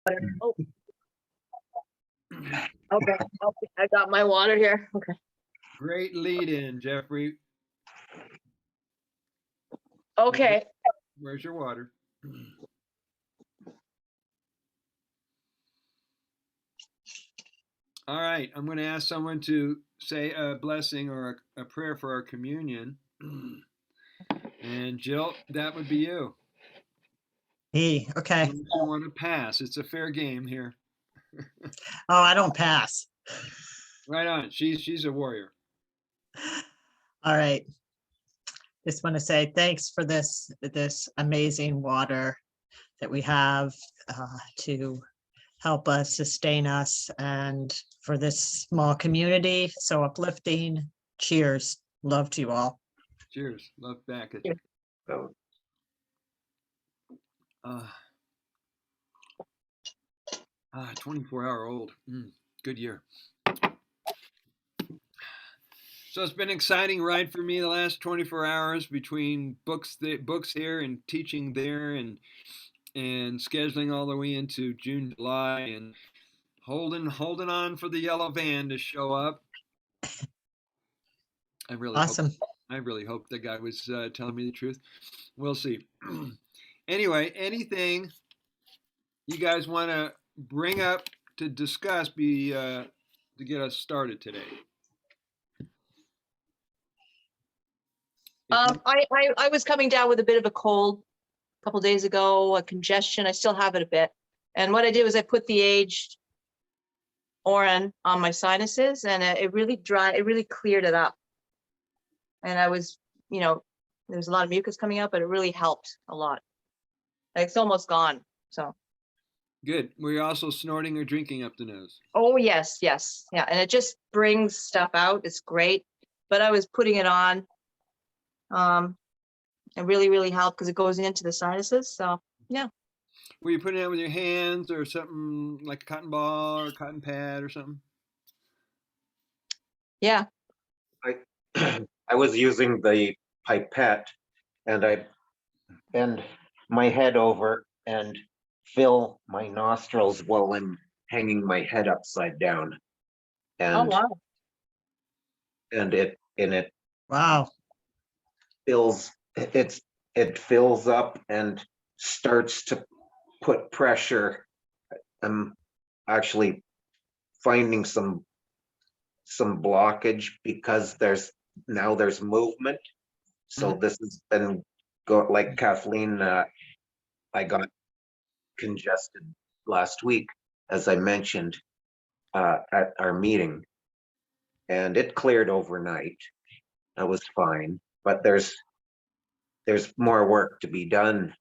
Oh, okay. Okay, I got my water here. Okay. Great lead in, Jeffrey. Okay. Where's your water? All right, I'm going to ask someone to say a blessing or a prayer for our communion. And Jill, that would be you. Okay. Unless you want to pass. It's a fair game here. Oh, I don't pass. Right on. She's a warrior. All right. Just want to say thanks for this amazing water that we have to help us, sustain us, and for this small community. So uplifting. Cheers. Love to you all. Cheers. Love back at you. 24-hour-old. Good year. So it's been an exciting ride for me the last 24 hours between books here and teaching there and scheduling all the way into June, July, and holding on for the yellow van to show up. I really hope the guy was telling me the truth. We'll see. Anyway, anything you guys want to bring up to discuss to get us started today? I was coming down with a bit of a cold a couple days ago, a congestion. I still have it a bit. And what I did was I put the aged urine on my sinuses, and it really cleared it up. And I was, there was a lot of mucus coming out, but it really helped a lot. Like, it's almost gone. So good. Were you also snorting or drinking up the nose? Oh, yes. Yeah. And it just brings stuff out. It's great. But I was putting it on. It really helped because it goes into the sinuses. So, yeah. Were you putting it with your hands or something like a cotton ball or a cotton pad or something? Yeah. I was using the pipette, and I bend my head over and fill my nostrils while I'm hanging my head upside down. And, oh, wow. And it Wow. it fills up and starts to put pressure. I'm actually finding some blockage because there's movement. So this has been like Kathleen, I got congested last week, as I mentioned at our meeting, and it cleared overnight. I was fine, but there's more work to be done,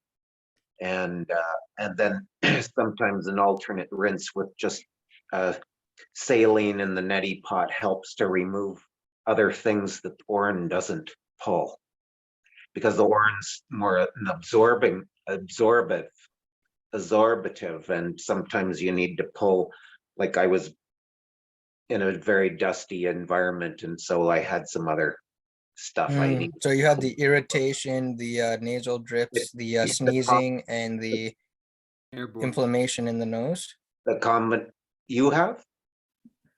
and then sometimes an alternate rinse with just saline in the neti pot helps to remove other things that the urine doesn't pull, because the urine's more an absorbative, and sometimes you need to pull. Like, I was in a very dusty environment, and so I had some other stuff I need. So you have the irritation, the nasal drips, the sneezing, and the inflammation in the nose. The common you have?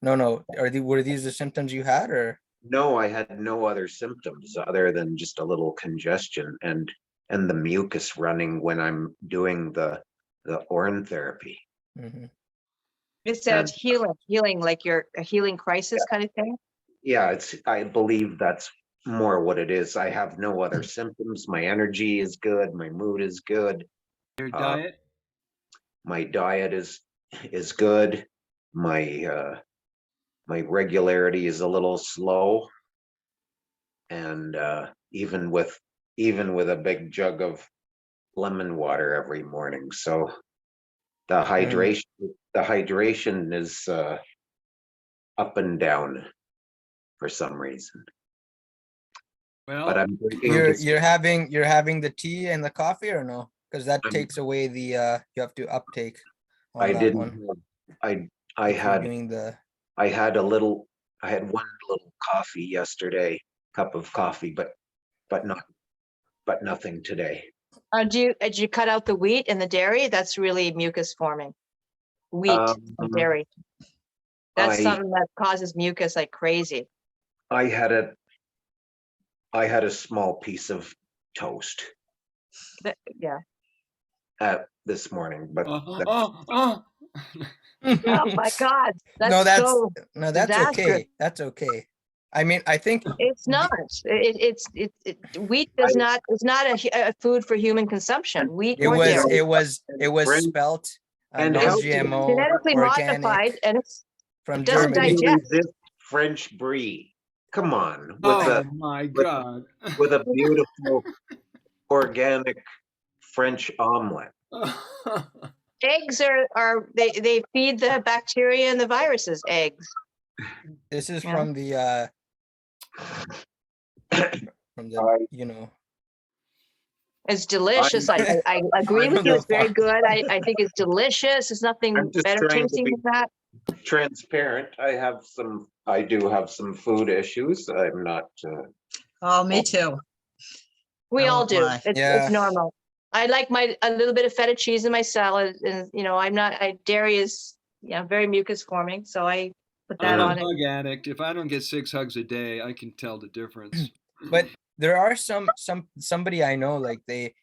No. Were these the symptoms you had, or? No, I had no other symptoms other than just a little congestion and the mucus running when I'm doing the urine therapy. Mm-hmm. It says healing, like you're a healing crisis kind of thing. Yeah, I believe that's more what it is. I have no other symptoms. My energy is good. My mood is good. Your diet? My diet is good. My regularity is a little slow, and even with a big jug of lemon water every morning. So the hydration is up and down for some reason. Well, but I'm you're having the tea and the coffee, or no? Because that takes away the you have to uptake. I didn't. I had one little coffee yesterday, cup of coffee, but nothing today. Did you cut out the wheat and the dairy? That's really mucus forming. wheat and dairy. That's I- something that causes mucus like crazy. I had a small piece of toast Yeah. this morning, but Oh. Oh my God, No, that's so that's disastrous. okay. That's okay. I mean, I think It's not. Wheat is not a food for human consumption. Wheat it or was dairy. it was French- spelt and how It's can you- non-GMO genetically modified, organic and from it doesn't Can you Germany. digest. resist French brie? Come on, Oh my God. with a beautiful organic French omelet. Eggs they feed the bacteria and the viruses. Eggs. This is Yeah. from the Right. you know. It's delicious. I agree I'm with you. It's just- very good. I think it's delicious. There's nothing I'm just better trying to tasting be- than that. Transparent. I do have some food issues. I'm not, Oh, me too. We I all won't do. lie. Yeah. It's normal. I like a little bit of feta cheese in my salad, and dairy is very mucus forming, so I put that I'm on a it. hug addict. If I don't get 6 hugs a day, I can tell the difference. But there are somebody I know, like they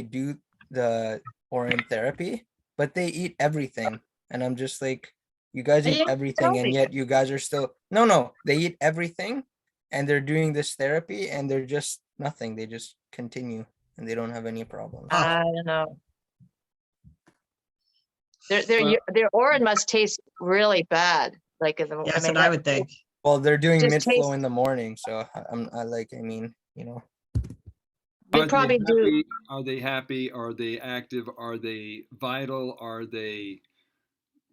do the Orion therapy, but they eat everything. And I'm just like, you guys You eat didn't everything, tell and me. yet you guys are still no, they eat everything and they're doing this therapy and they're just nothing. They just continue and they don't have any problems. I don't know. Well- Their urine must taste really bad. Like in the, Yeah, that's mean, what I would think. Well, they're doing just mid-flow tastes- in the morning, so I mean, They Are probably do. happy? Are they happy? Are they active? Are they vital? Are they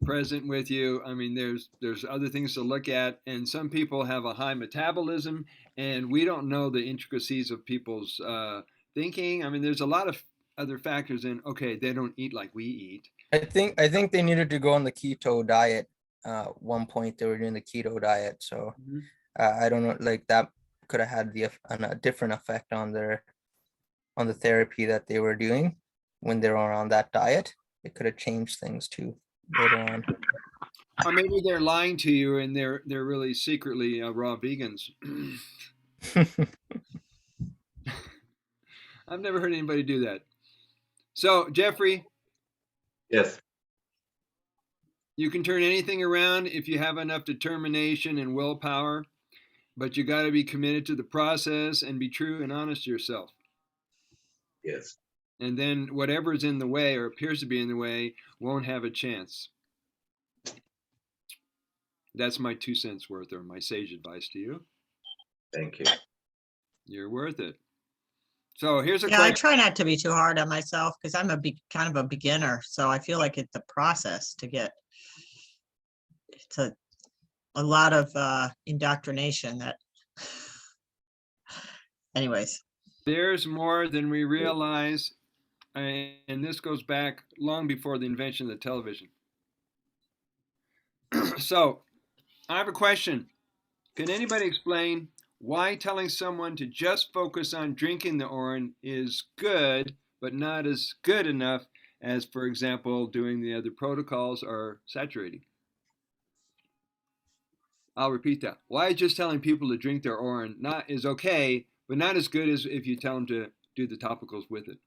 present with you? I mean, there's other things to look at, and some people have a high metabolism, and we don't know the intricacies of people's thinking. I mean, there's a lot of other factors in. Okay, they don't eat like we eat. I think they needed to go on the keto diet. One point they were doing the keto diet, so I don't know, like that could have had a different effect on the therapy that they were doing when they were on that diet. It could have changed things too later on. Or maybe they're lying to you, and they're really secretly raw vegans. I've never heard anybody do that. So, Jeffrey, yes, you can turn anything around if you have enough determination and willpower, but you got to be committed to the process and be true and honest to yourself. yes. And then whatever is in the way or appears to be in the way won't have a chance. That's my 2 cents worth, or my sage advice to you. Thank you. You're worth it. So here's a Yeah, I question. try not to be too hard on myself because I'm kind of a beginner. So I feel like it's a process to get. It's a lot of indoctrination that. Anyways, There's more than we realize, and this goes back long before the invention of the television. So I have a question. Can anybody explain why telling someone to just focus on drinking the urine is good, but not as good enough as, for example, doing the other protocols or saturating? I'll repeat that. Why just telling people to drink their urine is okay, but not as good as if you tell them to do the topicals with it?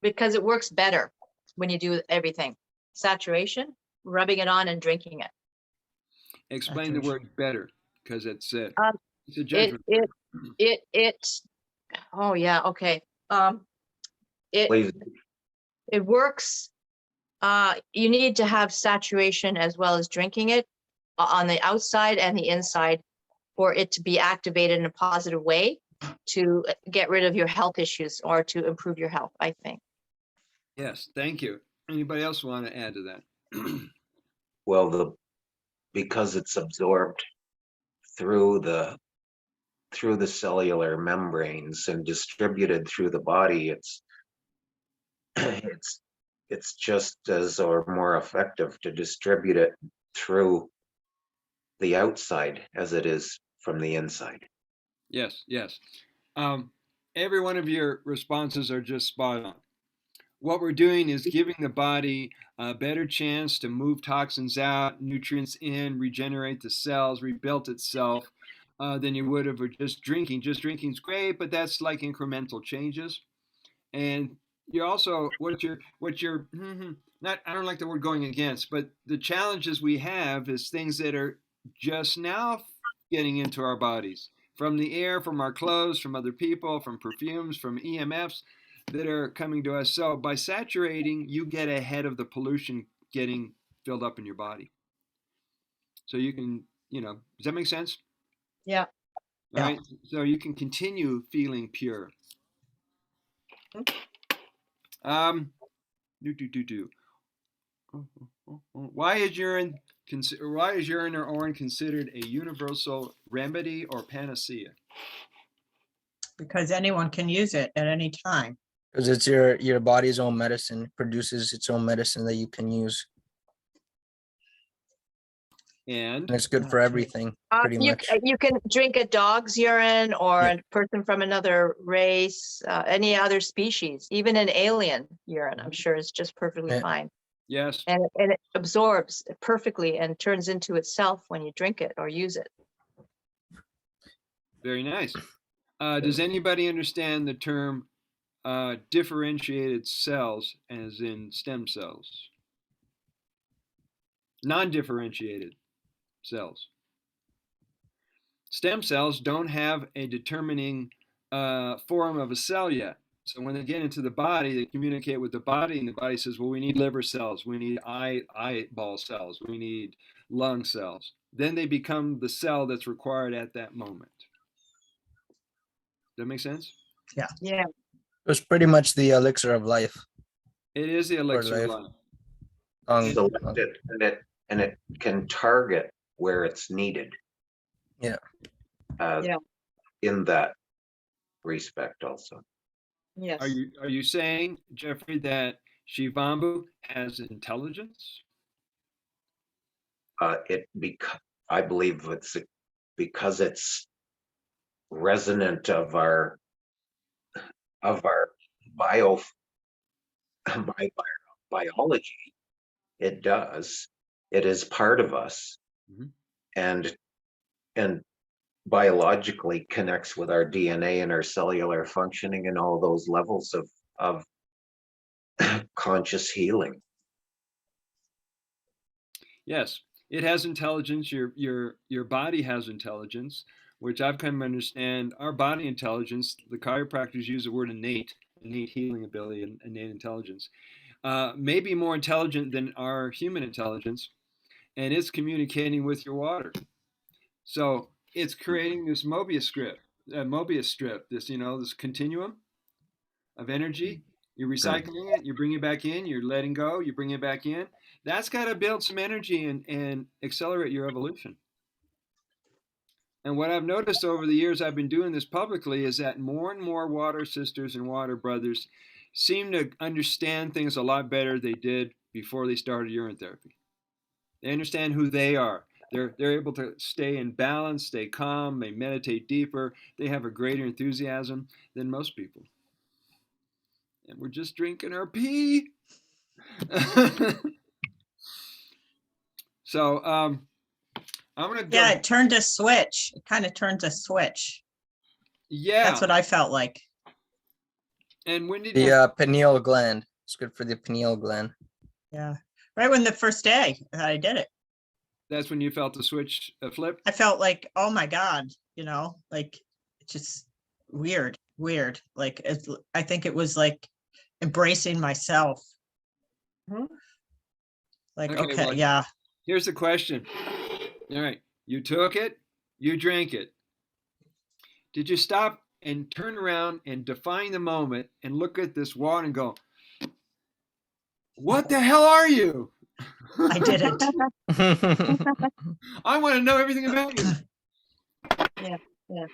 Because it works better when you do everything. Saturation, rubbing it on and drinking it. Explain the word better, because it's a It, judgment. oh yeah, okay. Please, It works. You need to have saturation as well as drinking it on the outside and the inside for it to be activated in a positive way to get rid of your health issues or to improve your health, I think. Yes, thank you. Anybody else want to add to that? well, because it's absorbed through the cellular membranes and distributed through the body, it's just as or more effective to distribute it through the outside as it is from the inside. Yes, yes. Every one of your responses are just spot on. what we're doing is giving the body a better chance to move toxins out, nutrients in, regenerate the cells, rebuild itself, than you would have for just drinking. Just drinking's great, but that's like incremental changes. And you're also what you're not, I don't like the word going against, but the challenges we have is things that are just now getting into our bodies from the air, from our clothes, from other people, from perfumes, from EMFs that are coming to us. So by saturating, you get ahead of the pollution getting filled up in your body. So you can, does that make sense? Yeah. All Yeah. right. So you can continue feeling pure. Do. Why is urine or urine considered a universal remedy or panacea? Because anyone can use it at any time. Because it's your body's own medicine, it produces its own medicine that you can use. And And it's good for everything, pretty much. You can drink a dog's urine or Yeah. a person from another race, any other species, even an alien urine, I'm sure is just perfectly Yeah. fine. yes, And it absorbs perfectly and turns into itself when you drink it or use it. very nice. Does anybody understand the term differentiated cells, as in stem cells? Non-differentiated cells. Stem cells don't have a determining form of a cell yet. So when they get into the body, they communicate with the body, and the body says, well, we need liver cells, we need eyeball cells, we need lung cells. Then they become the cell that's required at that moment. Does that make sense? Yeah. It's pretty much the elixir of life. It is the elixir of life. life. Selected, and it can target where it's needed. Yeah. Yeah. In that respect also. Yes. Are you saying, Jeffrey, that Shivambhu has intelligence? I believe it's because it's resonant of our bio biology. It does. It is part of us, Mhm. and biologically connects with our DNA and our cellular functioning and all those levels of conscious healing. Yes, it has intelligence. Your body has intelligence, which I've come to understand. Our body intelligence, the chiropractors use the word innate healing ability, and innate intelligence, may be more intelligent than our human intelligence, and it's communicating with your water. So it's creating this Mobius strip, this continuum of energy. You're recycling it, you bring it back in, you're letting go, you bring it back in. That's got to build some energy and accelerate your evolution. And what I've noticed over the years I've been doing this publicly is that more and more water sisters and water brothers seem to understand things a lot better than they did before they started urine therapy. They understand who they are. They're able to stay in balance, stay calm, they meditate deeper, they have a greater enthusiasm than most people. And we're just drinking our pee. So I'm gonna go. Yeah, it turned a switch. It kind of turns a switch. Yeah. That's what I felt like. And when did The pineal gland. It's good for the pineal gland. Yeah. Right when the first day that I did it, that's when you felt the switch flip? I felt like, oh my God, like it's just weird. Like I think it was like embracing myself. Like, Okay, okay, well, yeah. Here's the question. All right, you took it, you drank it. Did you stop and turn around and define the moment and look at this water and go, what the hell are you? I didn't. I want to know everything about you. Yeah.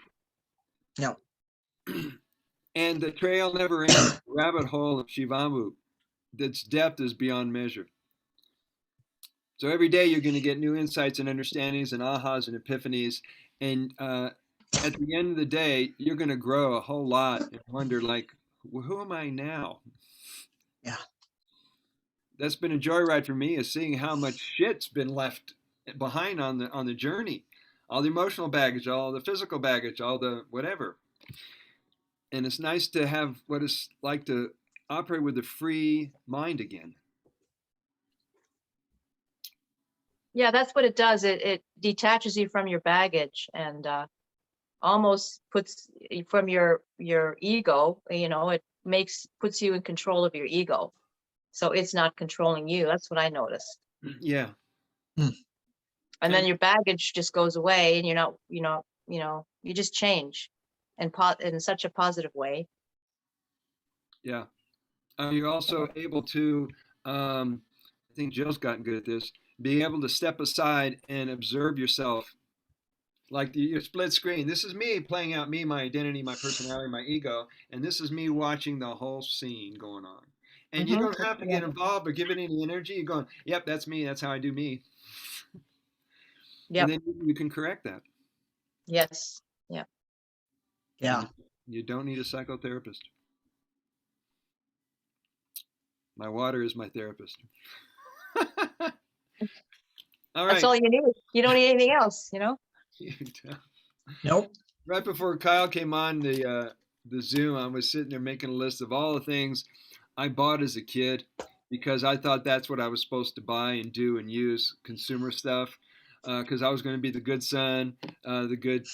No. And the trail never ends. Rabbit hole of Shivambhu. Its depth is beyond measure. So every day you're going to get new insights and understandings and ahas and epiphanies. And at the end of the day, you're going to grow a whole lot and wonder, like, well, who am I now? Yeah. That's been a joyride for me, is seeing how much shit's been left behind on the journey. All the emotional baggage, all the physical baggage, all the whatever. And it's nice to have what it's like to operate with a free mind again. Yeah, that's what it does. It detaches you from your baggage and almost puts from your ego, you know, puts you in control of your ego. So it's not controlling you. That's what I noticed. Yeah. And then your baggage just goes away and you just change and in such a positive way. Yeah. You're also able to, I think Jill's gotten good at this, being able to step aside and observe yourself. Like your split screen. This is me playing out me, my identity, my personality, my ego, and this is me watching the whole scene going on. And you don't have to get involved or give it any energy. You're going, yep, that's me. That's how I do me. Yep. And then you can correct that. Yes. Yeah. Yeah. You don't need a psychotherapist. My water is my therapist. All right. That's all you need. You don't need anything else, you know? Nope. Right before Kyle came on the Zoom, I was sitting there making a list of all the things I bought as a kid because I thought that's what I was supposed to buy and do and use, consumer stuff, because I was going to be the good son, the good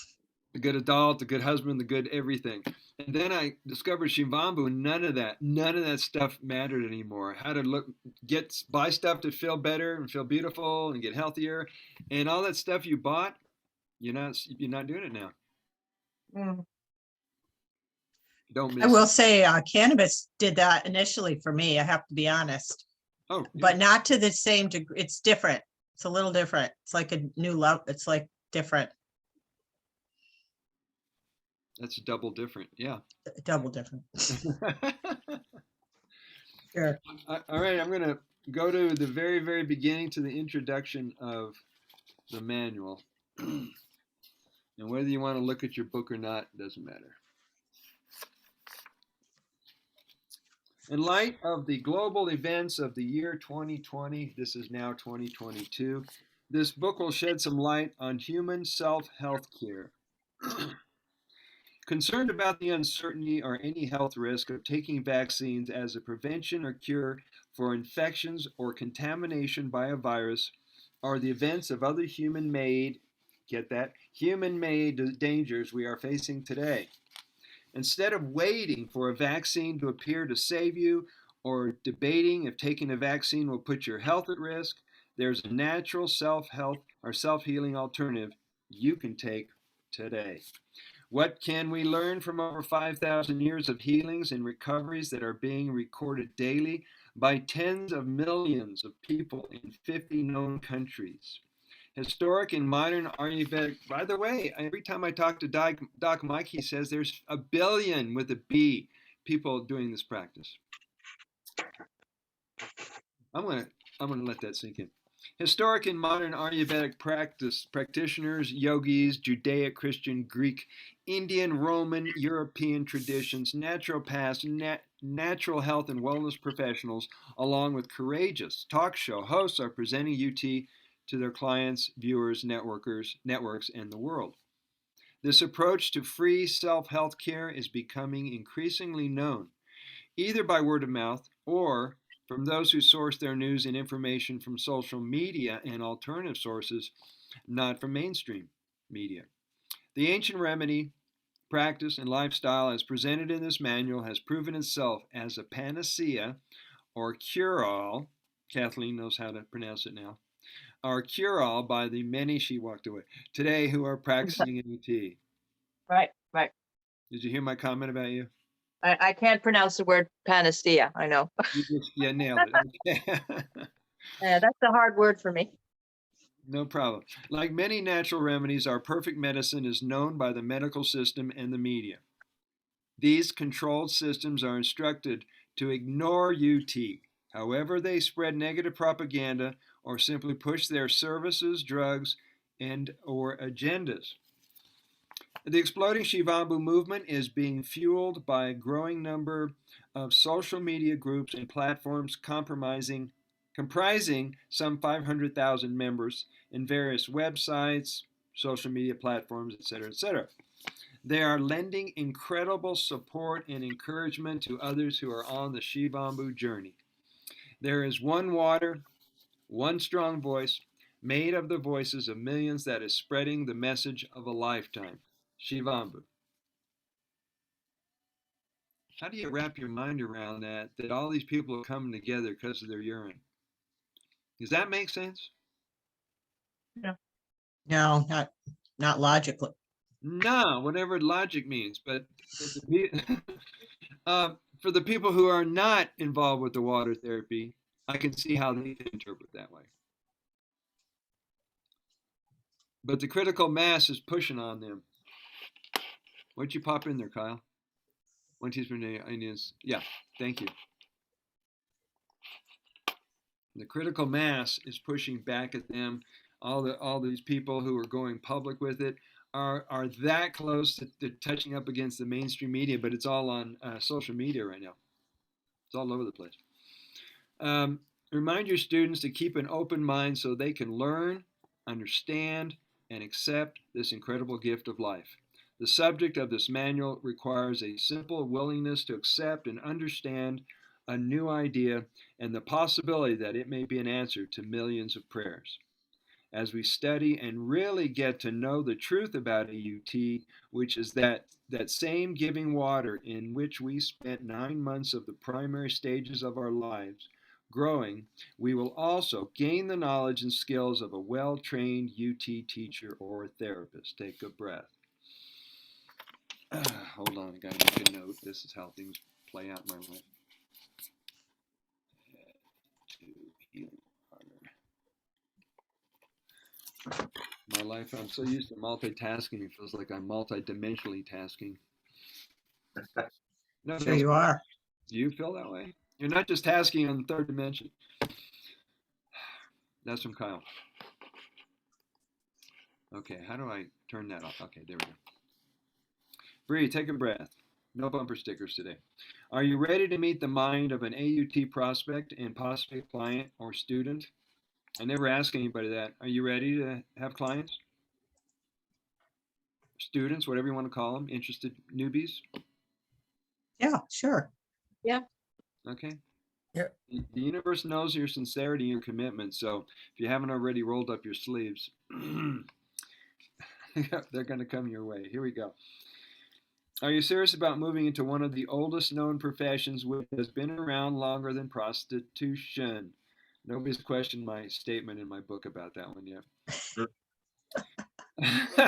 adult, the good husband, the good everything. And then I discovered Shivambhu, and none of that stuff mattered anymore. How to buy stuff to feel better and feel beautiful and get healthier, and all that stuff you bought, you're not doing it now. Mm. I will say cannabis did that initially for me. I have to be honest. Oh, yeah. But not to the same degree. It's different. It's a little different. It's like a new love. It's like different. That's double different. Yeah. Double different. Sure. All right. I'm going to go to the very, very beginning, to the introduction of the manual. And whether you want to look at your book or not, doesn't matter. In light of the global events of the year 2020, this is now 2022, this book will shed some light on human self-health care. Concerned about the uncertainty or any health risk of taking vaccines as a prevention or cure for infections or contamination by a virus, or the events of other human-made, get that, human-made dangers we are facing today. Instead of waiting for a vaccine to appear to save you or debating if taking a vaccine will put your health at risk, there's a natural self-health or self-healing alternative you can take today. What can we learn from over 5,000 years of healings and recoveries that are being recorded daily by tens of millions of people in 50 known countries? Historic and modern Ayurvedic. By the way, every time I talk to Doc Mike, he says there's 1 billion with a B people doing this practice. I'm gonna let that sink in. Historic and modern Ayurvedic practitioners, yogis, Judaic, Christian, Greek, Indian, Roman, European traditions, naturopaths, natural health and wellness professionals, along with courageous talk show hosts are presenting UT to their clients, viewers, networks, and the world. This approach to free self-health care is becoming increasingly known, either by word of mouth or from those who source their news and information from social media and alternative sources, not from mainstream media. The ancient remedy, practice, and lifestyle as presented in this manual has proven itself as a panacea or cure-all. Kathleen knows how to pronounce it now. Or cure-all by the many, she walked away, today who are practicing NET. Right. Did you hear my comment about you? I can't pronounce the word panacea. I know. Yeah, nailed it. Okay. Yeah, that's a hard word for me. No problem. Like many natural remedies, our perfect medicine is known by the medical system and the media. These controlled systems are instructed to ignore UT. However, they spread negative propaganda or simply push their services, drugs, and or agendas. The exploding Shivambhu movement is being fueled by a growing number of social media groups and platforms comprising some 500,000 members in various websites, social media platforms, etc., etc. They are lending incredible support and encouragement to others who are on the Shivambhu journey. There is one water, one strong voice, made of the voices of millions that is spreading the message of a lifetime. Shivambhu. How do you wrap your mind around that all these people are coming together because of their urine? Does that make sense? No, not logically. No, whatever logic means. But for the people who are not involved with the water therapy, I can see how they can interpret that way. But the critical mass is pushing on them. What'd you pop in there, Kyle? 1 teaspoon of onions. Yeah, thank you. The critical mass is pushing back at them. All these people who are going public with it are that close to touching up against the mainstream media, but it's all on social media right now. It's all over the place. Remind your students to keep an open mind so they can learn, understand, and accept this incredible gift of life. The subject of this manual requires a simple willingness to accept and understand a new idea and the possibility that it may be an answer to millions of prayers. As we study and really get to know the truth about AUT, which is that same giving water in which we spent 9 months of the primary stages of our lives growing, we will also gain the knowledge and skills of a well-trained UT teacher or therapist. Take a breath. Hold on, I gotta make a note. This is how things play out in my life. To healing water. My life, I'm so used to multitasking, it feels like I'm multidimensionally tasking. No, Sure you are. Do you feel that way? You're not just tasking on the third dimension. That's from Kyle. Okay, how do I turn that off? Okay, there we go. Breathe, take a breath. No bumper stickers today. Are you ready to meet the mind of an AUT prospect and possibly client or student? I never ask anybody that. Are you ready to have clients? Students, whatever you want to call them, interested newbies? Yeah, sure. Okay. Yeah. The universe knows your sincerity and your commitment, so if you haven't already rolled up your sleeves, they're going to come your way. Here we go. Are you serious about moving into one of the oldest known professions which has been around longer than prostitution? Nobody's questioned my statement in my book about that one yet.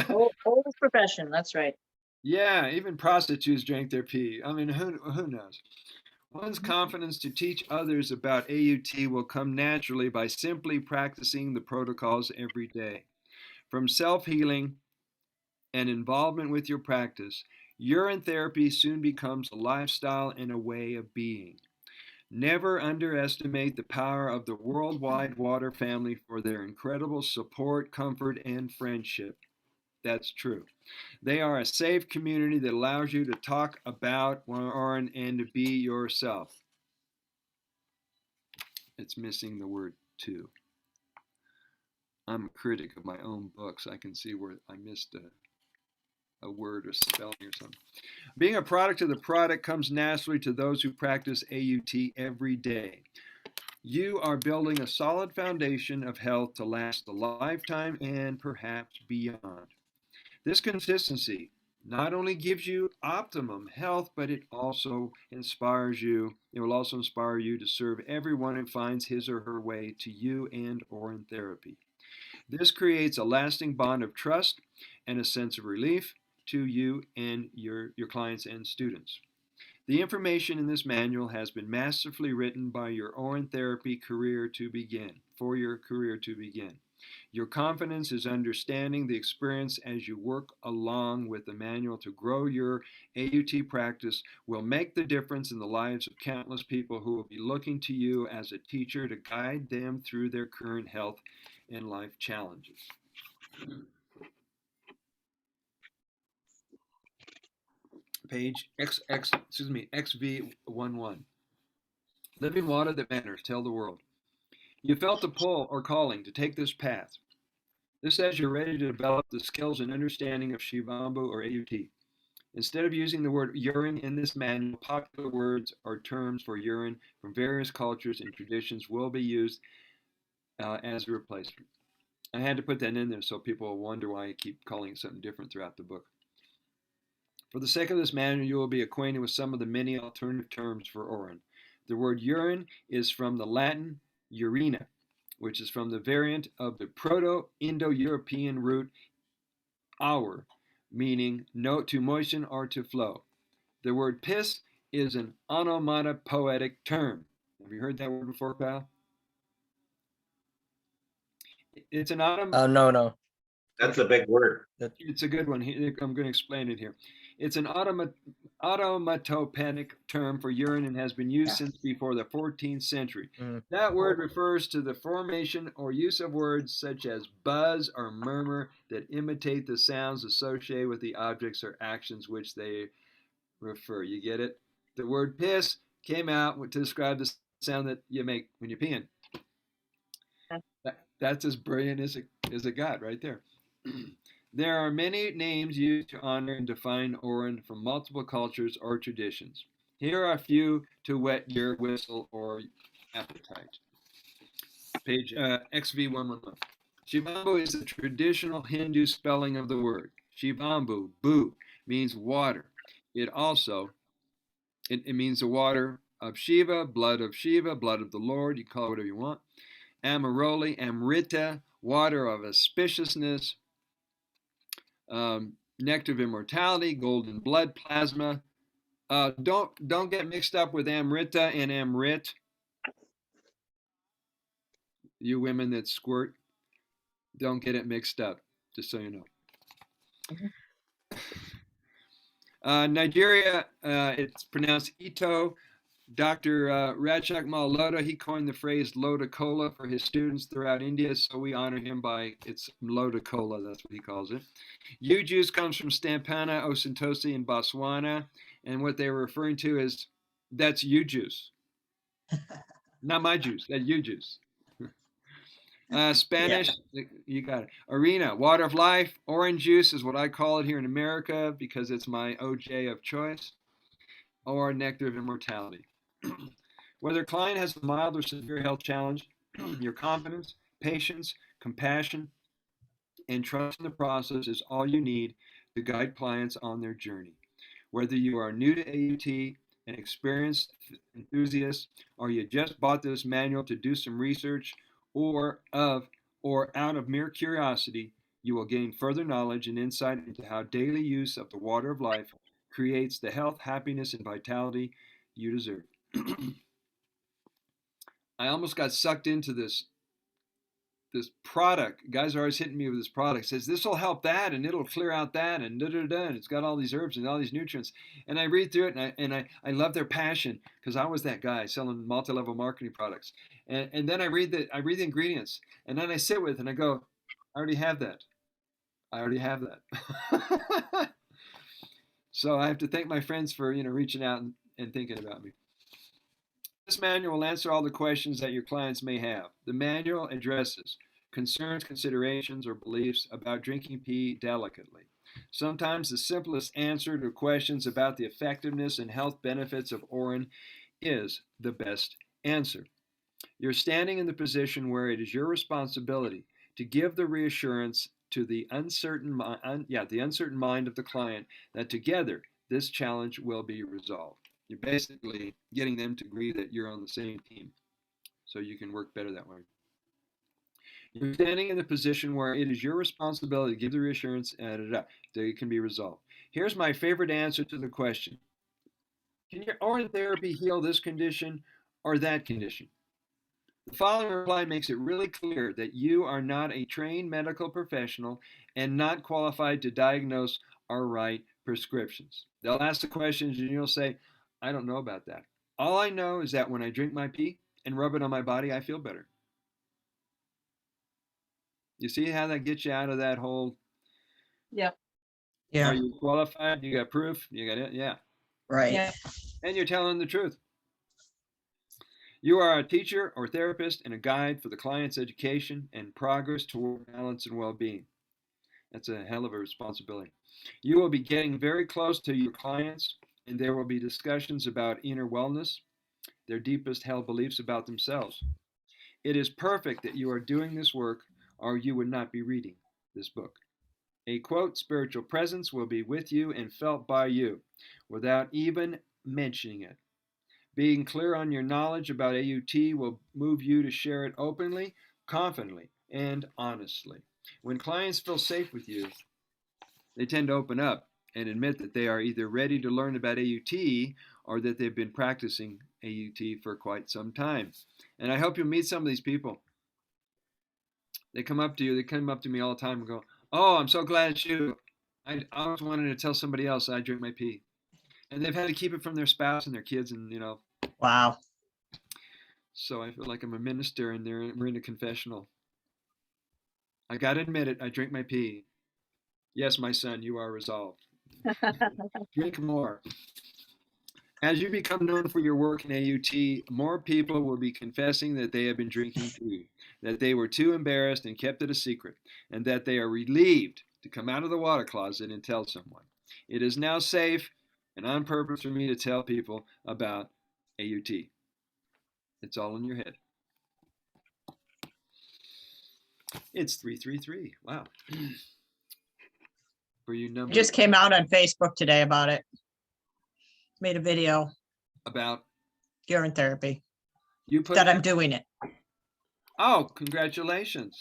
Oldest profession, that's right. Yeah, even prostitutes drank their pee. I mean, who knows? One's confidence to teach others about AUT will come naturally by simply practicing the protocols every day. From self-healing and involvement with your practice, urine therapy soon becomes a lifestyle and a way of being. Never underestimate the power of the worldwide water family for their incredible support, comfort, and friendship. That's true. They are a safe community that allows you to talk about and to be yourself. It's missing the word to. I'm a critic of my own books. I can see where I missed a word or spelling or something. Being a product of the product comes naturally to those who practice AUT every day. You are building a solid foundation of health to last a lifetime and perhaps beyond. This consistency not only gives you optimum health, but it also inspires you. It will also inspire you to serve everyone who finds his or her way to you and or in therapy. This creates a lasting bond of trust and a sense of relief to you and your clients and students. The information in this manual has been masterfully written by your Orin Therapy career to begin, for your career to begin. Your confidence is understanding the experience as you work along with the manual to grow your AUT practice will make the difference in the lives of countless people who will be looking to you as a teacher to guide them through their current health and life challenges. Page XV11. Living water that matters, tell the world. You felt the pull or calling to take this path. This says you're ready to develop the skills and understanding of Shivambhu or AUT. Instead of using the word urine in this manual, popular words or terms for urine from various cultures and traditions will be used as a replacement. I had to put that in there so people will wonder why I keep calling it something different throughout the book. For the sake of this manual, you will be acquainted with some of the many alternative terms for urine. The word urine is from the Latin urina, which is from the variant of the Proto-Indo-European root aur, meaning to moisten or to flow. The word piss is an onomatopoetic term. Have you heard that word before, pal? It's an No. That's a big word. It's a good one. I'm going to explain it here. It's an onomatopoeic term for urine and has been used since before the 14th century. That word refers to the formation or use of words such as buzz or murmur that imitate the sounds associated with the objects or actions which they refer. You get it? The word piss came out to describe the sound that you make when you're peeing. That's as brilliant as it got right there. There are many names used to honor and define urine from multiple cultures or traditions. Here are a few to whet your whistle or appetite. Page XV111. Shivambhu is the traditional Hindu spelling of the word. Shivambhu, bu, means water. It means the water of Shiva, blood of the Lord. You call it whatever you want. Amaroli, Amrita, water of auspiciousness, nectar of immortality, golden blood, plasma. Don't get mixed up with Amrita and Amrit. You women that squirt, don't get it mixed up, just so you know. Nigeria, it's pronounced Ito. Dr. Rajak Mal Lota, he coined the phrase Lota Cola for his students throughout India, so we honor him by its Lota Cola, that's what he calls it. U-juice comes from Stampana, Osentosi, and Botswana, and what they were referring to is, that's U-juice. Not my juice, that's U-juice. Spanish, you got it. Arena, water of life. Orange juice is what I call it here in America because it's my OJ of choice, or nectar of immortality. Whether a client has a mild or severe health challenge, your confidence, patience, compassion, and trust in the process is all you need to guide clients on their journey. Whether you are new to AUT, an experienced enthusiast, or you just bought this manual to do some research, or out of mere curiosity, you will gain further knowledge and insight into how daily use of the water of life creates the health, happiness, and vitality you deserve. I almost got sucked into this product. Guys are always hitting me with this product. It says this will help that, and it'll clear out that, and and it's got all these herbs and all these nutrients. And I read through it, and I love their passion because I was that guy selling multi-level marketing products. And then I read the ingredients, and then I sit with it and I go, I already have that. So I have to thank my friends for reaching out and thinking about me. This manual will answer all the questions that your clients may have. The manual addresses concerns, considerations, or beliefs about drinking pee delicately. Sometimes the simplest answer to questions about the effectiveness and health benefits of urine is the best answer. You're standing in the position where it is your responsibility to give the reassurance to the uncertain mind of the client that together this challenge will be resolved. You're basically getting them to agree that you're on the same team so you can work better that way. You're standing in the position where it is your responsibility to give the reassurance that it can be resolved. Here's my favorite answer to the question. Can your urine therapy heal this condition or that condition? The following reply makes it really clear that you are not a trained medical professional and not qualified to diagnose or write prescriptions. They'll ask the questions and you'll say, I don't know about that. All I know is that when I drink my pee and rub it on my body, I feel better. You see how that gets you out of that whole Yeah, Are you qualified? You got proof? You got it? Yeah. right. Yeah. And you're telling the truth. You are a teacher or therapist and a guide for the client's education and progress toward balance and well-being. That's a hell of a responsibility. You will be getting very close to your clients, and there will be discussions about inner wellness, their deepest held beliefs about themselves. It is perfect that you are doing this work, or you would not be reading this book. A quote, spiritual presence will be with you and felt by you without even mentioning it. Being clear on your knowledge about AUT will move you to share it openly, confidently, and honestly. When clients feel safe with you, they tend to open up and admit that they are either ready to learn about AUT or that they've been practicing AUT for quite some time. And I hope you'll meet some of these people. They come up to you, they come up to me all the time and go, "Oh, I'm so glad it's you. I always wanted to tell somebody else I drink my pee." And they've had to keep it from their spouse and their kids, and Wow. so I feel like I'm a minister and we're in a confessional. I gotta admit it, I drink my pee. Yes, my son, you are resolved. Drink more. As you become known for your work in AUT, more people will be confessing that they have been drinking too, that they were too embarrassed and kept it a secret, and that they are relieved to come out of the water closet and tell someone. It is now safe and on purpose for me to tell people about AUT. It's all in your head. It's 333. Wow. For you I number just came out on Facebook today about it. Made a video, about urine therapy, you put that I'm doing it. Oh, congratulations.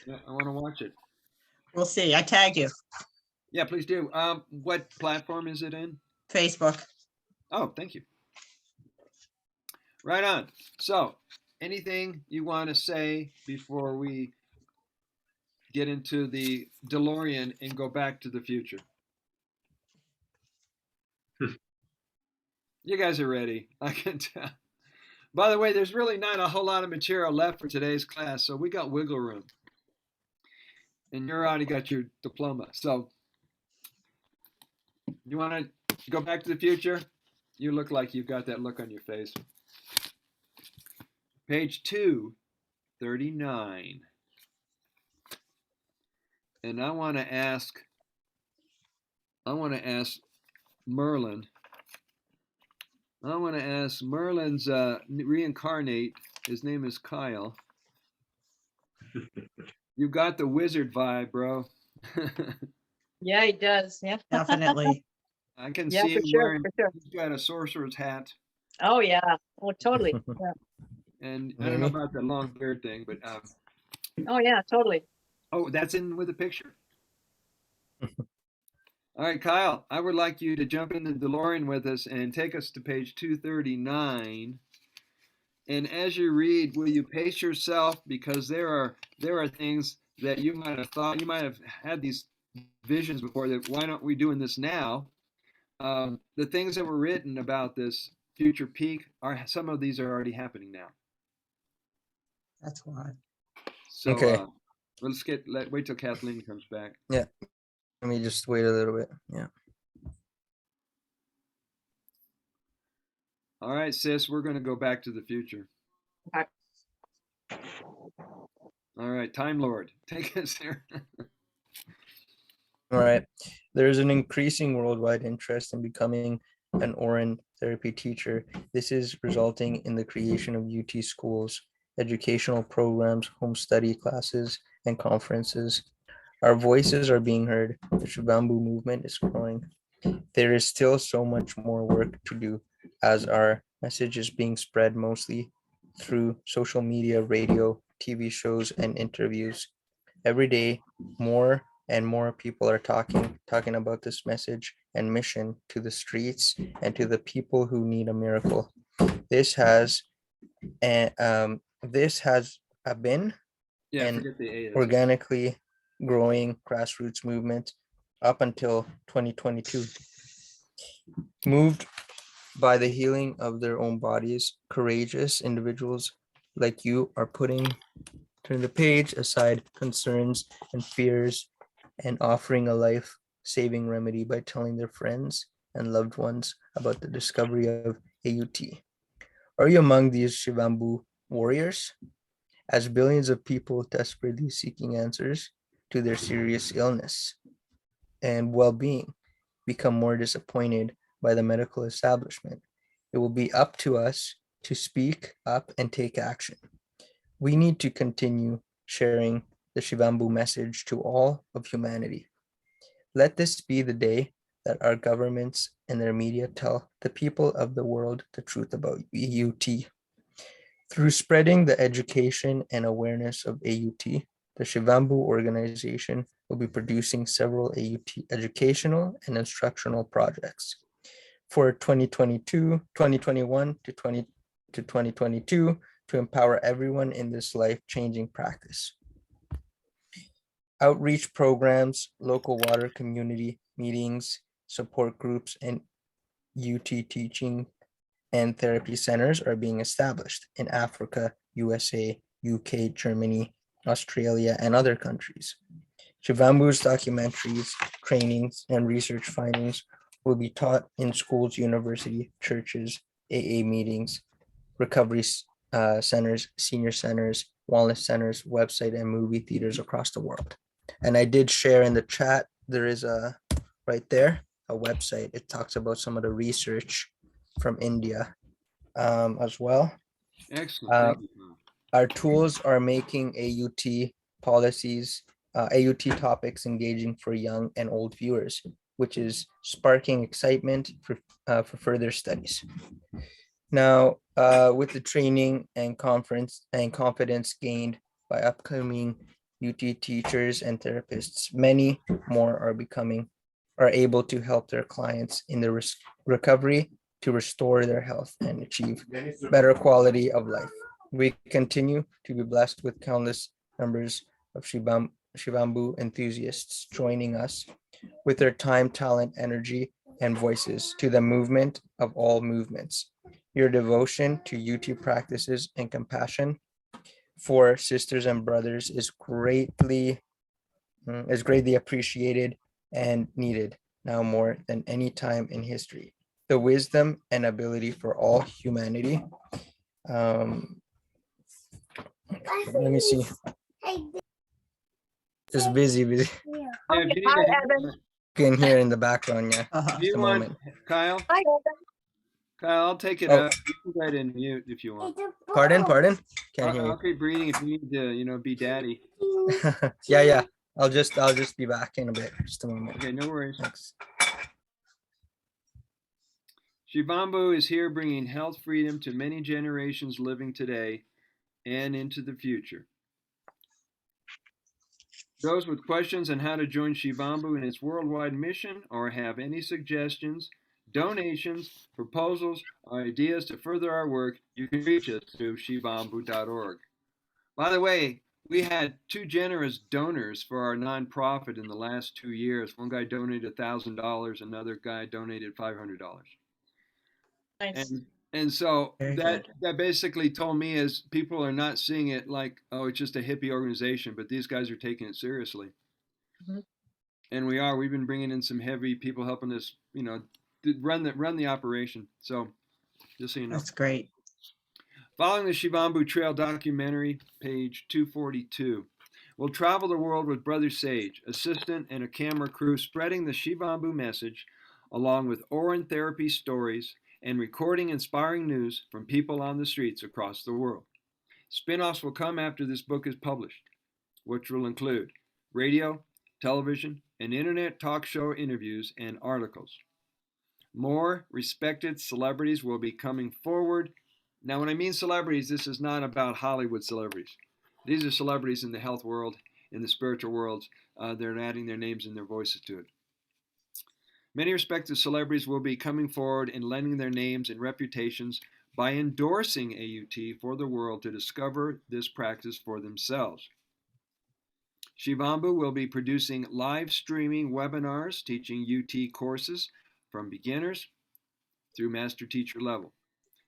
Yeah, I want to watch it. We'll see. I tag you, Yeah, please do. What platform is it in? Facebook. Oh, thank you. Right on. So, anything you want to say before we get into the DeLorean and go back to the future? You guys are ready. I can tell. By the way, there's really not a whole lot of material left for today's class, so we got wiggle room. And you already got your diploma. So, you want to go back to the future? You look like you've got that look on your face. Page 239. And I want to ask Merlin. I want to ask Merlin's reincarnate. His name is Kyle. You got the wizard vibe, bro. Yeah, he does. Yeah. Definitely. I can Yeah, see for him sure, wearing. for sure. He's got a sorcerer's hat, Oh, yeah. Oh, totally. Yeah. and I don't know about the long beard thing, but Oh, yeah, totally. oh, that's in with a picture. All right, Kyle, I would like you to jump in the DeLorean with us and take us to page 239. And as you read, will you pace yourself, because there are things that you might have thought, you might have had these visions before, that why aren't we doing this now? The things that were written about this future peak, some of these are already happening now. That's why. So Okay. wait till Kathleen comes back. Yeah. Let me just wait a little bit. Yeah. All right, sis, we're going to go back to the future. Okay. All right, Time Lord, take us there. All right. There's an increasing worldwide interest in becoming an Orin therapy teacher. This is resulting in the creation of UT schools, educational programs, home study classes, and conferences. Our voices are being heard. The Shivambhu movement is growing. There is still so much more work to do, as our message is being spread mostly through social media, radio, TV shows, and interviews. Every day, more and more people are talking about this message and mission to the streets and to the people who need a miracle. This has been Yeah, an forget the A. organically growing grassroots movement up until 2022. Moved by the healing of their own bodies, courageous individuals like you are putting the page aside concerns and fears and offering a life saving remedy by telling their friends and loved ones about the discovery of AUT. Are you among these Shivambhu warriors? As billions of people desperately seeking answers to their serious illness and well-being become more disappointed by the medical establishment, it will be up to us to speak up and take action. We need to continue sharing the Shivambhu message to all of humanity. Let this be the day that our governments and their media tell the people of the world the truth about AUT. Through spreading the education and awareness of AUT, the Shivambhu organization will be producing several AUT educational and instructional projects. For 2021 to 2022 to empower everyone in this life-changing practice. Outreach programs, local water community meetings, support groups, and UT teaching and therapy centers are being established in Africa, USA, UK, Germany, Australia, and other countries. Shivambhu's documentaries, trainings, and research findings will be taught in schools, university, churches, AA meetings, recovery centers, senior centers, wellness centers, website, and movie theaters across the world. And I did share in the chat, there is right there, a website. It talks about some of the research from India as well. Excellent. Thank you, Tom. Our tools are making AUT policies, AUT topics engaging for young and old viewers, which is sparking excitement for further studies. Now, with the training and conference and confidence gained by upcoming UT teachers and therapists, many more are able to help their clients in the recovery to restore their health and achieve better quality of life. We continue to be blessed with countless numbers of Shivambhu enthusiasts joining us with their time, talent, energy, and voices to the movement of all movements. Your devotion to UT practices and compassion for sisters and brothers is greatly appreciated and needed now more than any time in history. The wisdom and ability for all humanity. Let me see. Just busy. Yeah, if you Hi, need to- Evan. You can hear in the background, yeah. Uh-huh. do you Just a want, moment. Kyle? Hi, Evan. Kyle, I'll take it Oh. up. You can go ahead and mute if you want. Pardon? Can't hear I'll keep reading if you need to, be daddy. you. Yeah. I'll just be back in a bit. Just a moment. Okay, no worries. Thanks. Shivambhu is here bringing health freedom to many generations living today and into the future. Those with questions on how to join Shivambhu in its worldwide mission or have any suggestions, donations, proposals, or ideas to further our work, you can reach us through shivambhu.org. By the way, we had 2 generous donors for our nonprofit in the last 2 years. One guy donated $1,000, another guy donated $500. Nice. And so Very that good. basically told me is people are not seeing it like, oh, it's just a hippie organization, but these guys are taking it seriously. Mhm. And we've been bringing in some heavy people helping us, run the operation. So just so you know. That's great. Following the Shivambhu Trail documentary, page 242. We'll travel the world with Brother Sage, assistant, and a camera crew spreading the Shivambhu message, along with urine therapy stories and recording inspiring news from people on the streets across the world. Spin-offs will come after this book is published, which will include radio, television, and internet talk show interviews and articles. More respected celebrities will be coming forward. Now, when I mean celebrities, this is not about Hollywood celebrities. These are celebrities in the health world, in the spiritual worlds. They're adding their names and their voices to it. Many respected celebrities will be coming forward and lending their names and reputations by endorsing AUT for the world to discover this practice for themselves. Shivambhu will be producing live streaming webinars teaching UT courses from beginners through master teacher level.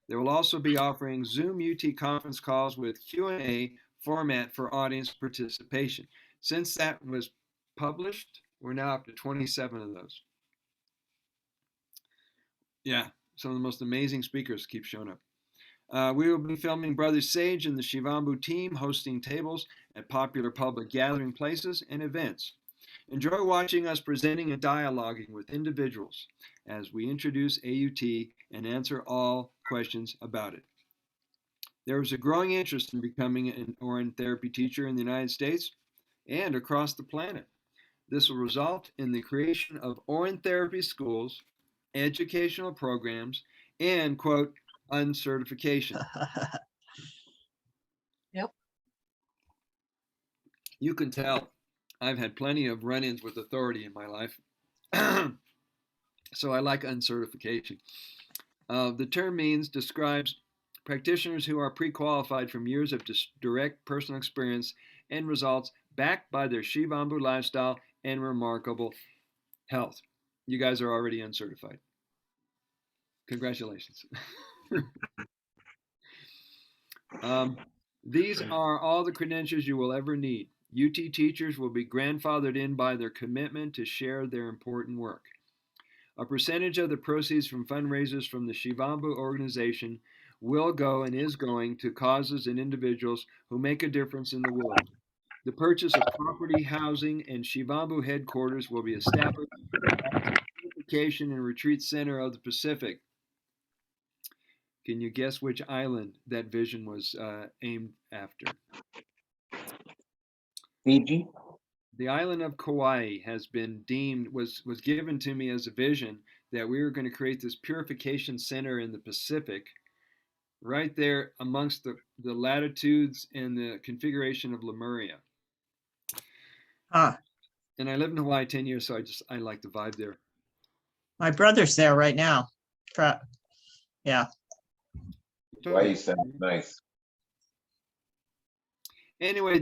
They will also be offering Zoom UT conference calls with Q&A format for audience participation. Since that was published, We're now up to 27 of those. Yeah, some of the most amazing speakers keep showing up. We will be filming Brother Sage and the Shivambhu team hosting tables at popular public gathering places and events. Enjoy watching us presenting and dialoguing with individuals as we introduce AUT and answer all questions about it. There is a growing interest in becoming an Orin therapy teacher in the United States and across the planet. This will result in the creation of Orin therapy schools, educational programs, and, quote, uncertification. Yep. You can tell I've had plenty of run-ins with authority in my life. So I like uncertification. The term describes practitioners who are pre-qualified from years of direct personal experience and results backed by their Shivambhu lifestyle and remarkable health. You guys are already uncertified. Congratulations. These are all the credentials you will ever need. UT teachers will be grandfathered in by their commitment to share their important work. A percentage of the proceeds from fundraisers from the Shivambhu organization will go and is going to causes and individuals who make a difference in the world. The purchase of property, housing, and Shivambhu headquarters will be established as the purification and retreat center of the Pacific. Can you guess which island that vision was aimed after? Fiji? The island of Kauai has been deemed, was given to me as a vision that we were going to create this purification center in the Pacific, right there amongst the latitudes and the configuration of Lemuria. Huh. And I lived in Hawaii 10 years, so I like the vibe there. My brother's there right now. Yeah. Hawaii sounds nice. Anyway,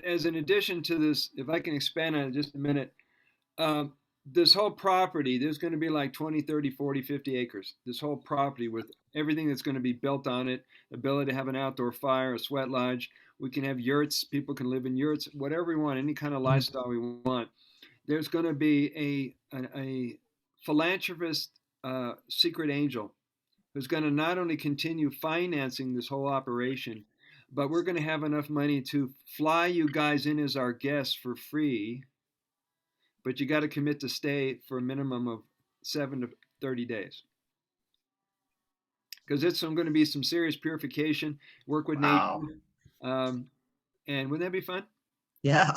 as an addition to this, if I can expand on it just a minute, this whole property, there's going to be like 20, 30, 40, 50 acres. This whole property with everything that's going to be built on it, ability to have an outdoor fire, a sweat lodge. We can have yurts. People can live in yurts, whatever we want, any kind of lifestyle we want. There's going to be a philanthropist, secret angel, who's going to not only continue financing this whole operation, but we're going to have enough money to fly you guys in as our guests for free. But you got to commit to stay for a minimum of 7 to 30 days. Because it's going to be some serious purification, work with Wow. nature. And wouldn't that be fun? Yeah.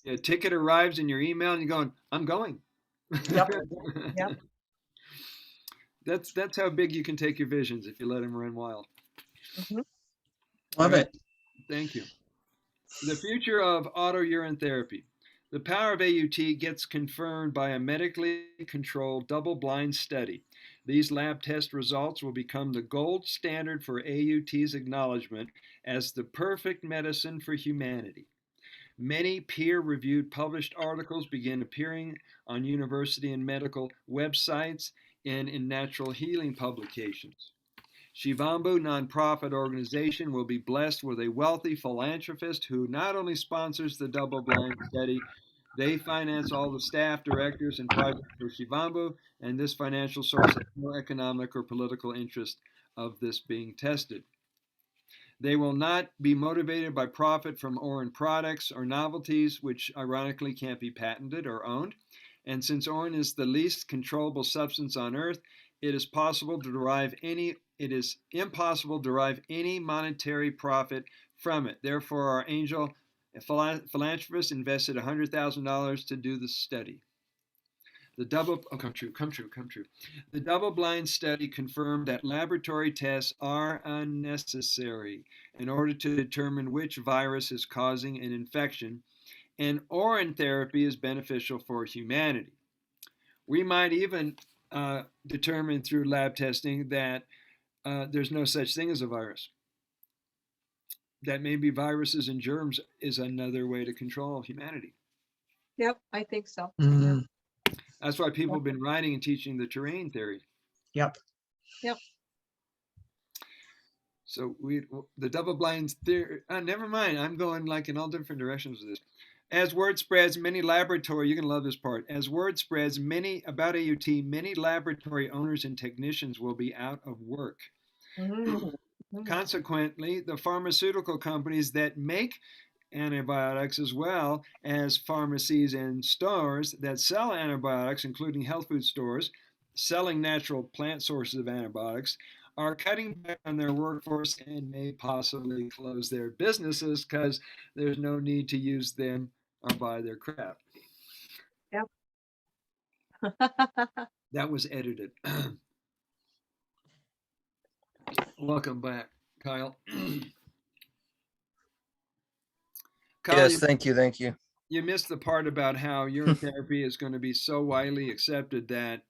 A ticket arrives in your email and you're going, I'm going. Yep. Yep. That's how big you can take your visions if you let them run wild. Love it. Thank you. The future of auto urine therapy. The power of AUT gets confirmed by a medically controlled double-blind study. These lab test results will become the gold standard for AUT's acknowledgement as the perfect medicine for humanity. Many peer-reviewed published articles begin appearing on university and medical websites and in natural healing publications. Shivambhu nonprofit organization will be blessed with a wealthy philanthropist who not only sponsors the double-blind study, they finance all the staff, directors, and projects for Shivambhu, and this financial source has no economic or political interest of this being tested. They will not be motivated by profit from Orin products or novelties, which ironically can't be patented or owned. And since Orin is the least controllable substance on earth, it is impossible to derive any monetary profit from it. Therefore, our angel philanthropist invested $100,000 to do the study. Come true. The double-blind study confirmed that laboratory tests are unnecessary in order to determine which virus is causing an infection, and Orin therapy is beneficial for humanity. We might even determine through lab testing that there's no such thing as a virus. That maybe viruses and germs is another way to control humanity. Yep, I think so. Mhm. That's why people have been writing and teaching the terrain theory. Yep. So the double blind theory, never mind. I'm going like in all different directions with this. As word spreads, many laboratory, you're going to love this part. As word spreads, many about AUT, many laboratory owners and technicians will be out of work. Mhm. Consequently, the pharmaceutical companies that make antibiotics, as well as pharmacies and stores that sell antibiotics, including health food stores selling natural plant sources of antibiotics, are cutting back on their workforce and may possibly close their businesses because there's no need to use them or buy their crap. Yep. That was edited. Welcome back, Kyle. Kyle, Yes, thank you, thank you. you missed the part about how urine therapy is going to be so widely accepted that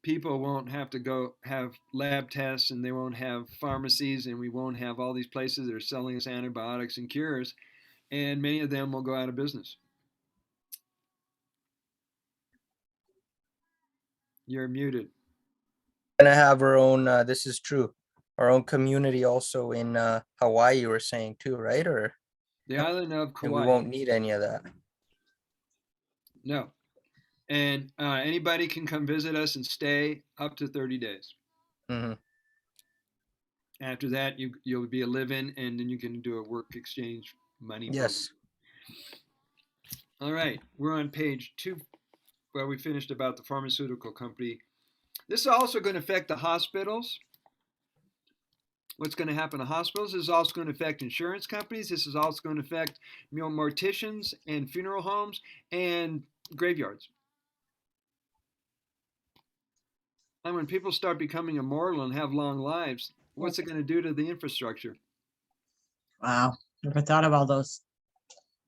people won't have to go have lab tests, and they won't have pharmacies, and we won't have all these places that are selling us antibiotics and cures, and many of them will go out of business. You're muted. Gonna have our own, this is true, our own community also in Hawaii, you were saying too, right? Or The island of and we Kauai. won't need any of that. No. And anybody can come visit us and stay up to 30 days. Mhm. After that, you'll be a live-in, and then you can do a work exchange money program. Yes. All right, we're on page 2, where we finished about the pharmaceutical company. This is also going to affect the hospitals. What's going to happen to hospitals is also going to affect insurance companies. This is also going to affect morticians and funeral homes and graveyards. And when people start becoming immortal and have long lives, what's it going to do to the infrastructure? Wow, never thought of all those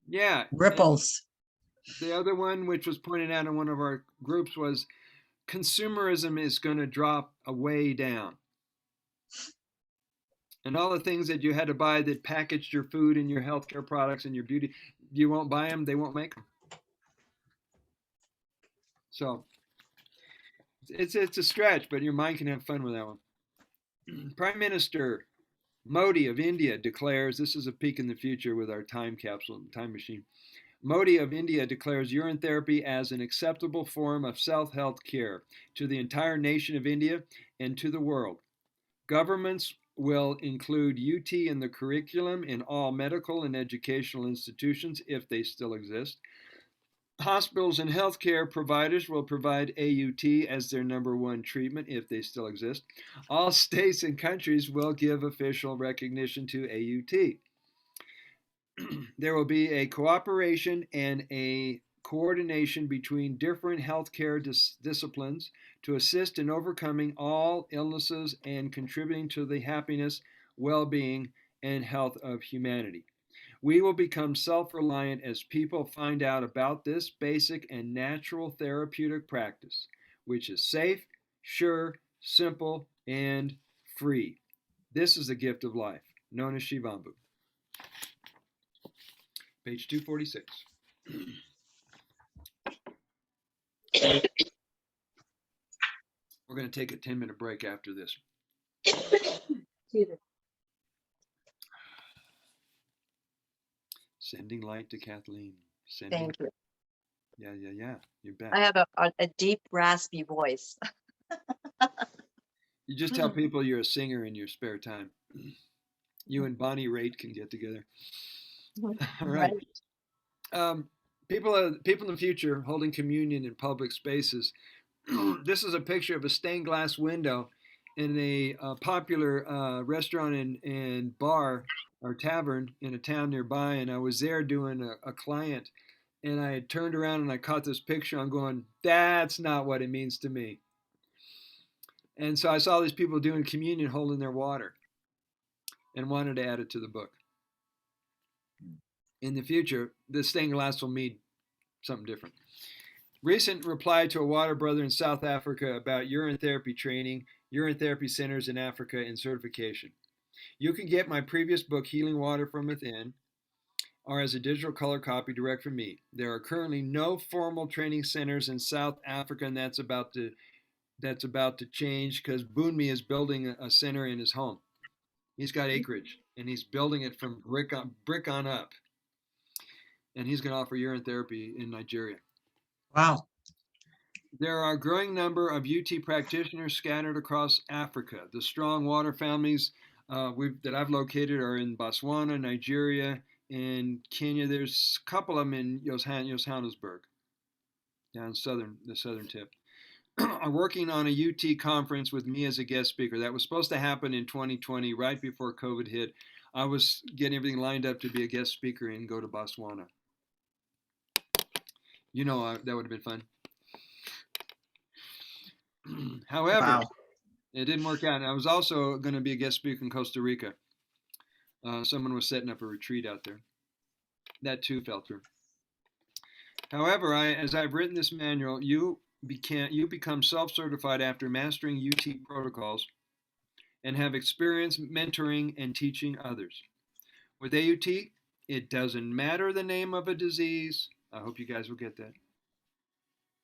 Yeah. ripples. The other one, which was pointed out in one of our groups, was consumerism is going to drop way down. And all the things that you had to buy that packaged your food and your healthcare products and your beauty, you won't buy them, they won't make them. So it's a stretch, but your mind can have fun with that one. Prime Minister Modi of India declares, this is a peek in the future with our time capsule, time machine. Modi of India declares urine therapy as an acceptable form of self-health care to the entire nation of India and to the world. Governments will include UT in the curriculum in all medical and educational institutions if they still exist. Hospitals and healthcare providers will provide AUT as their number one treatment if they still exist. All states and countries will give official recognition to AUT. There will be a cooperation and a coordination between different healthcare disciplines to assist in overcoming all illnesses and contributing to the happiness, well-being, and health of humanity. We will become self-reliant as people find out about this basic and natural therapeutic practice, which is safe, sure, simple, and free. This is the gift of life, known as Shivambhu. Page 246. We're going to take a 10-minute break after this. Sending light to Kathleen. Thank you. Yeah. You bet. I have a deep, raspy voice. You just tell people you're a singer in your spare time. You and Bonnie Raitt can get together. All right. People in the future holding communion in public spaces. This is a picture of a stained glass window in a popular restaurant and bar or tavern in a town nearby, and I was there doing a client, and I had turned around and I caught this picture. I'm going, that's not what it means to me. And so I saw these people doing communion holding their water and wanted to add it to the book. In the future, the stained glass will mean something different. Recent reply to a water brother in South Africa about urine therapy training, urine therapy centers in Africa, and certification. You can get my previous book, Healing Water from Within, or as a digital color copy direct from me. There are currently no formal training centers in South Africa, and that's about to change because Boonmi is building a center in his home. He's got acreage, and he's building it from brick on up. and he's going to offer urine therapy in Nigeria. Wow. There are a growing number of UT practitioners scattered across Africa. The strong water families that I've located are in Botswana, Nigeria, and Kenya. There's a couple of them in Johannesburg, down the southern tip. Are working on a UT conference with me as a guest speaker. That was supposed to happen in 2020, right before COVID hit. I was getting everything lined up to be a guest speaker and go to Botswana. That would have been fun. However, Wow. it didn't work out. And I was also going to be a guest speaker in Costa Rica. Someone was setting up a retreat out there. That too fell through. However, as I've written this manual, you become self-certified after mastering UT protocols and have experience mentoring and teaching others. With AUT, it doesn't matter the name of a disease. I hope you guys will get that.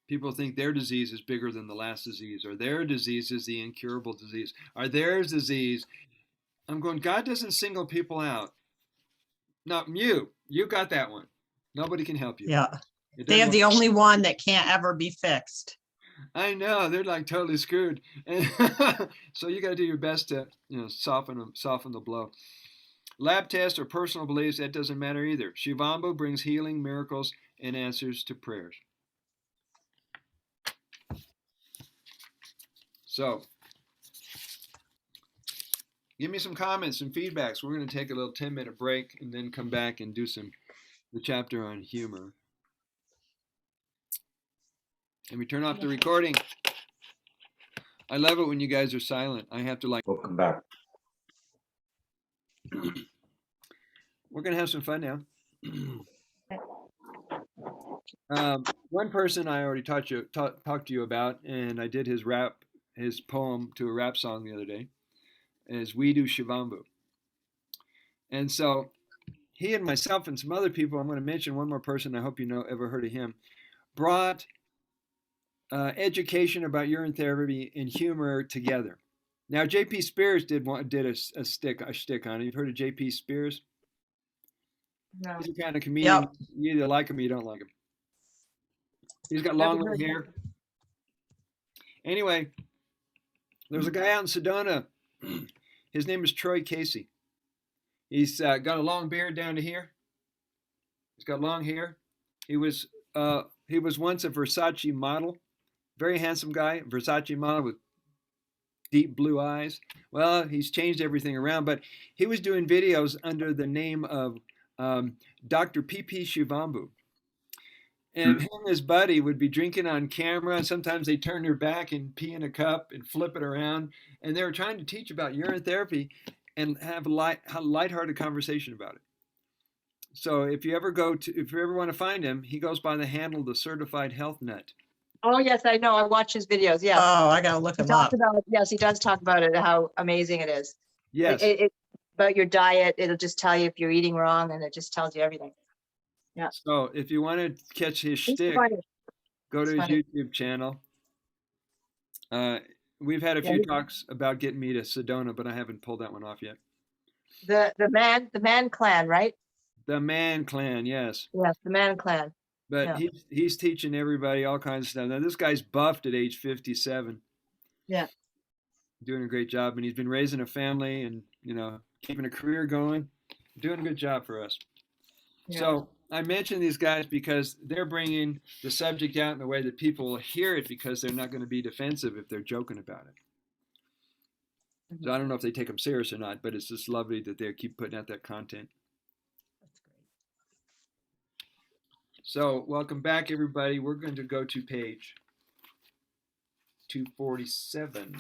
People think their disease is bigger than the last disease, or their disease is the incurable disease, or their disease. I'm going, God doesn't single people out. Not you. You got that one. Nobody can help you. Yeah. It They doesn't have the only one that can't ever be fixed. I know, they're like totally screwed. And so you got to do your best to, soften the blow. Lab tests or personal beliefs, that doesn't matter either. Shivambhu brings healing, miracles, and answers to prayers. So, give me some comments and feedbacks. We're going to take a little 10-minute break and then come back and do the chapter on humor. Let me turn off the recording. I love it when you guys are silent. I have to Welcome back. We're going to have some fun now. One person I already talked to you about, and I did his poem to a rap song the other day, is We Do Shivambhu. And so he and myself and some other people, I'm going to mention one more person, I hope ever heard of him, brought education about urine therapy and humor together. Now, J.P. Spears did a shtick on it. You've heard of J.P. Spears? No. He's a kind of comedian. Yep. You either like him or you don't like him. He's got long Never heard hair. Anyway, there's a guy out in Sedona. His name is Troy Casey. He's got a long beard down to here. He's got long hair. He was once a Versace model. Very handsome guy, Versace model with deep blue eyes. Well, he's changed everything around, but he was doing videos under the name of Dr. P.P. Shivambhu. And him and his buddy would be drinking on camera, and sometimes they turn their back and pee in a cup and flip it around. And they were trying to teach about urine therapy and have a lighthearted conversation about it. So if you ever want to find him, he goes by the handle The Certified Health Nut. Oh, yes, I know. I watch his videos. Yeah. Oh, I gotta look He him up. talks about, yes, he does talk about it, how amazing it is. Yes. About your diet. It'll just tell you if you're eating wrong, and it just tells you everything. Yeah. So if you want to catch his He's shtick, funny. go to He's his funny. YouTube channel. We've had a few talks about getting me to Sedona, but I haven't pulled that one off yet. The Man Clan, right? The Man Clan, yes. Yes, the Man Clan. But Yeah. he's teaching everybody all kinds of stuff. Now, this guy's buffed at age 57. Yeah. Doing a great job. And he's been raising a family and, keeping a career going. Doing a good job for us. Yeah. So I mention these guys because they're bringing the subject out in a way that people will hear it, because they're not going to be defensive if they're joking about it. So I don't know if they take them serious or not, but it's just lovely that they keep putting out that content. That's great. So welcome back, everybody. We're going to go to page 247.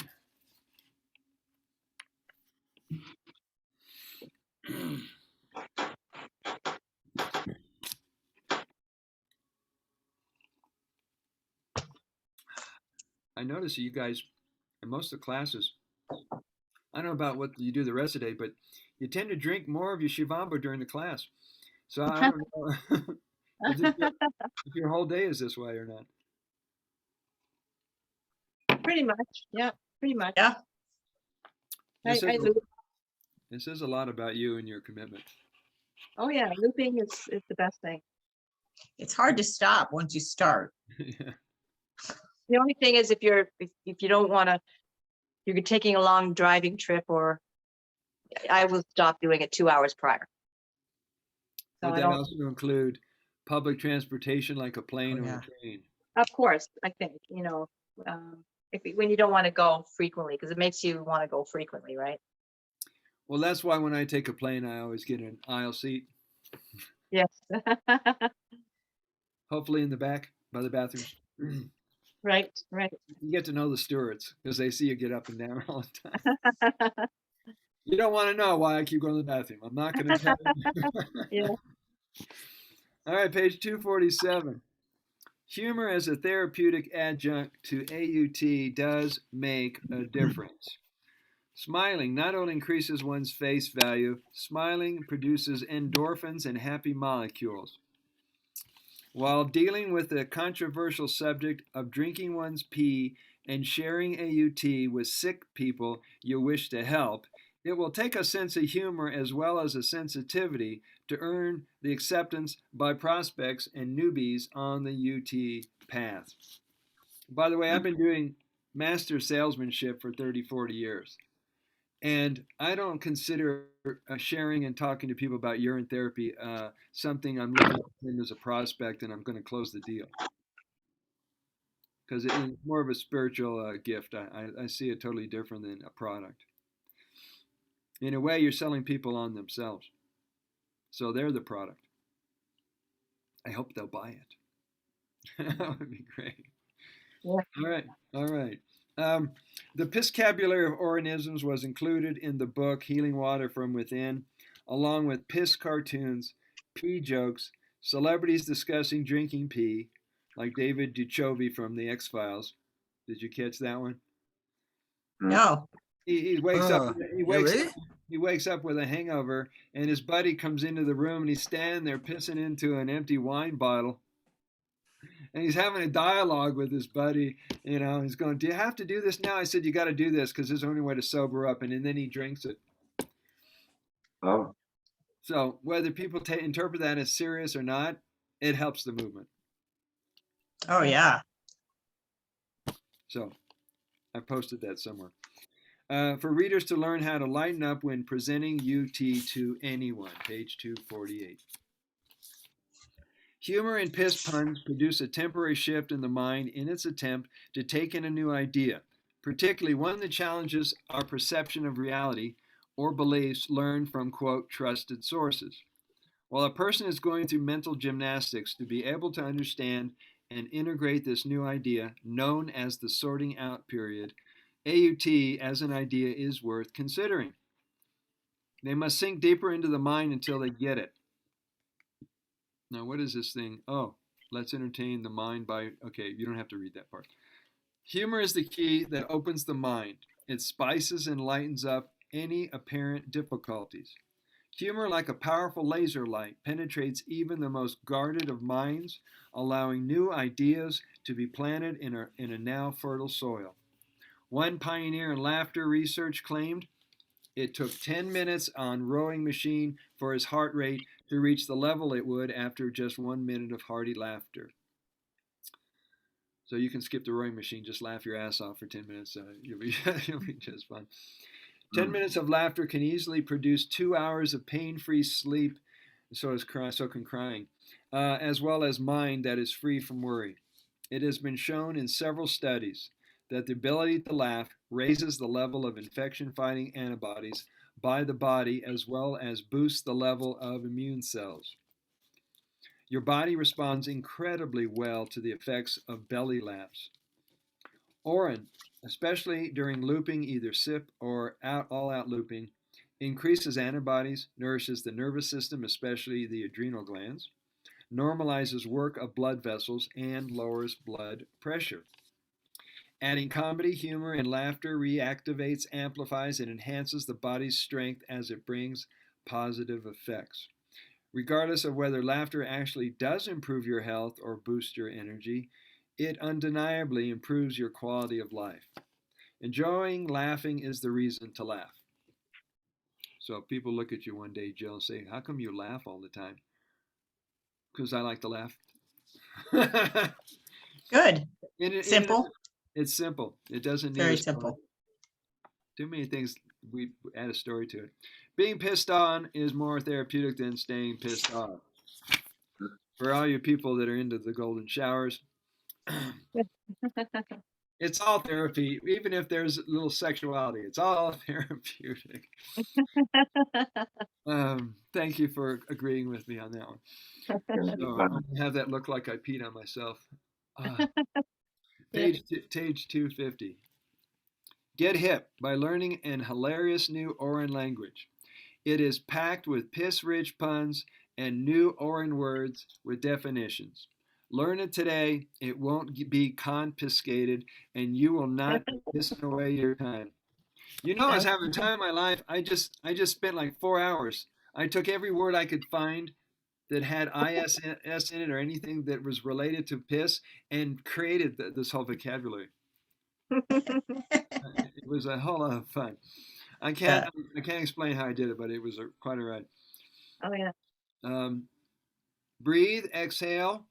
I notice that you guys, in most of the classes, I don't know about what you do the rest of the day, but you tend to drink more of your Shivambhu during the class. So I don't know if your whole day is this way or not. Pretty much. Yeah, pretty much. Yeah. This I is- loop. It says a lot about you and your commitment. Oh yeah, looping is the best thing. It's hard to stop once you start. Yeah. The only thing is if you don't want to, you're taking a long driving trip, or I will stop doing it 2 hours prior. So Would I that don't, also include public transportation like a plane Oh, or yeah. a train? of course, I think, when you don't want to go frequently, because it makes you want to go frequently, right? Well, that's why when I take a plane, I always get an aisle seat, Yes. hopefully in the back by the bathrooms. You Right, right. get to know the stewards because they see you get up and down all the time. You don't want to know why I keep going to the bathroom. I'm not going to tell you. Yeah. All right, page 247. Humor as a therapeutic adjunct to AUT does make a difference. Smiling not only increases one's face value, smiling produces endorphins and happy molecules. While dealing with the controversial subject of drinking one's pee and sharing AUT with sick people you wish to help, it will take a sense of humor as well as a sensitivity to earn the acceptance by prospects and newbies on the UT path. By the way, I've been doing master salesmanship for 30, 40 years. And I don't consider sharing and talking to people about urine therapy something I'm looking at as a prospect and I'm going to close the deal. Because it's more of a spiritual gift. I see it totally different than a product. In a way, you're selling people on themselves. So they're the product. I hope they'll buy it. That would be great. Yeah. All right. All right. The Piscabulary of Organisms was included in the book Healing Water from Within, along with piss cartoons, pee jokes, celebrities discussing drinking pee, like David Duchovny from The X-Files. Did you catch that one? No, He wakes up. He yeah, wakes really? up. He wakes up with a hangover, and his buddy comes into the room, and he's standing there pissing into an empty wine bottle. And he's having a dialogue with his buddy. He's going, "Do you have to do this now?" I said, "You got to do this because it's the only way to sober up." And then he drinks it. Oh, So whether people interpret that as serious or not, it helps the movement. oh, yeah. So I posted that somewhere. For readers to learn how to lighten up when presenting UT to anyone, page 248. Humor and piss puns produce a temporary shift in the mind in its attempt to take in a new idea, particularly one that challenges our perception of reality or beliefs learned from, quote, trusted sources. While a person is going through mental gymnastics to be able to understand and integrate this new idea, known as the sorting out period, AUT as an idea is worth considering. They must sink deeper into the mind until they get it. Now, what is this thing? Oh, let's entertain the mind by, okay, you don't have to read that part. Humor is the key that opens the mind. It spices and lightens up any apparent difficulties. Humor, like a powerful laser light, penetrates even the most guarded of minds, allowing new ideas to be planted in a now fertile soil. One pioneer in laughter research claimed it took 10 minutes on rowing machine for his heart rate to reach the level it would after just 1 minute of hearty laughter. So you can skip the rowing machine, just laugh your ass off for 10 minutes. You'll be just fine. 10 minutes of laughter can easily produce 2 hours of pain-free sleep, so can crying, as well as mind that is free from worry. It has been shown in several studies that the ability to laugh raises the level of infection-fighting antibodies by the body as well as boosts the level of immune cells. Your body responds incredibly well to the effects of belly laughs. Orin, especially during looping, either SIP or all-out looping, increases antibodies, nourishes the nervous system, especially the adrenal glands, normalizes work of blood vessels, and lowers blood pressure. Adding comedy, humor, and laughter reactivates, amplifies, and enhances the body's strength as it brings positive effects. Regardless of whether laughter actually does improve your health or boost your energy, it undeniably improves your quality of life. Enjoying laughing is the reason to laugh. So if people look at you one day, Jill, and say, "How come you laugh all the time?" Because I like to laugh. Good. It- Simple. it's simple. It doesn't need Very a story. simple. Too many things. We add a story to it. Being pissed on is more therapeutic than staying pissed off. For all you people that are into the golden showers, it's all therapy. Even if there's a little sexuality, it's all therapeutic. Thank you for agreeing with me on that one. So I'm gonna have that look like I peed on myself. Page 250. Get hip by learning an hilarious new Orin language. It is packed with piss-rich puns and new Orin words with definitions. Learn it today. It won't be confiscated, and you will not be pissing away your time. You know, I was having a time in my life. I just spent like 4 hours. I took every word I could find that had IS in it or anything that was related to piss and created this whole vocabulary. It was a whole lot of fun. I can't explain how I did it, but it was quite a ride. Oh yeah. Breathe, exhale,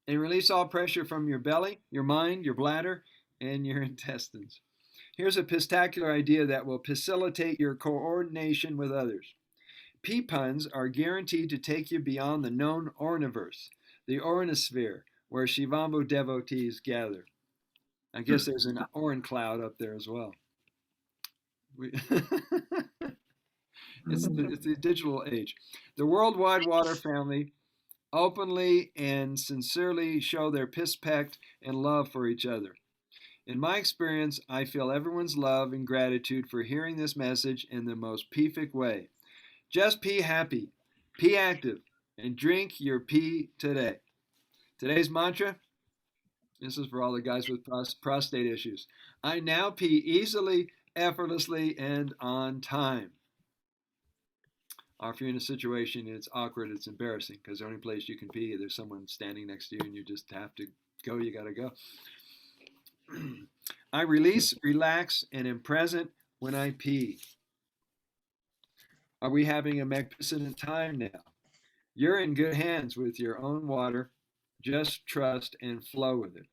and release all pressure from your belly, your mind, your bladder, and your intestines. Here's a pistacular idea that will facilitate your coordination with others. Pee puns are guaranteed to take you beyond the known orniverse, the orinosphere, where Shivambhu devotees gather. I guess there's an orin cloud up there as well. It's the digital age. The worldwide water family openly and sincerely show their piss pact and love for each other. In my experience, I feel everyone's love and gratitude for hearing this message in the most peefic way. Just pee happy, pee active, and drink your pee today. Today's mantra, this is for all the guys with prostate issues. I now pee easily, effortlessly, and on time. Or if you're in a situation and it's awkward, it's embarrassing because the only place you can pee, there's someone standing next to you and you just have to go, you got to go. I release, relax, and am present when I pee. Are we having a magnificent time now? You're in good hands with your own water. Just trust and flow with it.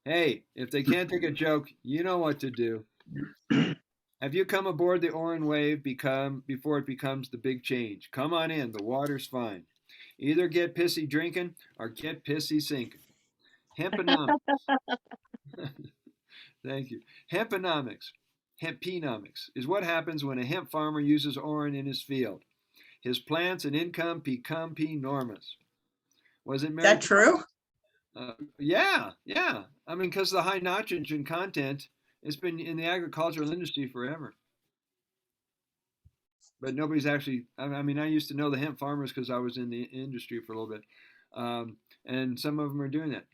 Hey, if they can't take a joke, you know what to do. Have you come aboard the Orin wave before it becomes the big change? Come on in, the water's fine. Either get pissy drinking or get pissy sinking. Hemponomics. Thank you. Hemponomics is what happens when a hemp farmer uses Orin in his field. His plants and income become enormous. Was it Mary? That true? Yeah. I mean, because the high nitrogen content, it's been in the agricultural industry forever. But nobody's actually, I mean, I used to know the hemp farmers because I was in the industry for a little bit. And some of them are doing that.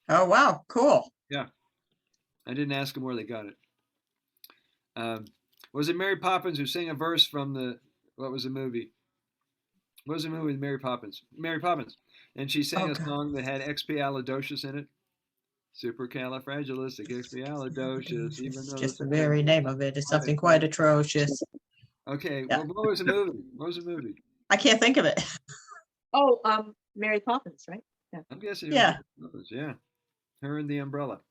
Oh, wow. Cool. Yeah. I didn't ask them where they got it. Was it Mary Poppins who sang a verse from what was the movie? What was the movie with Mary Poppins? Mary Poppins. And she sang a song that had expialidocious in it. Supercalifragilisticexpialidocious. Even though Just the very name of it is something quite atrocious. Okay, Yeah. well, what was the movie? I can't think of it. Oh, Mary Poppins, right? I'm guessing it was Yeah. Mary Poppins, yeah. Her and the umbrella.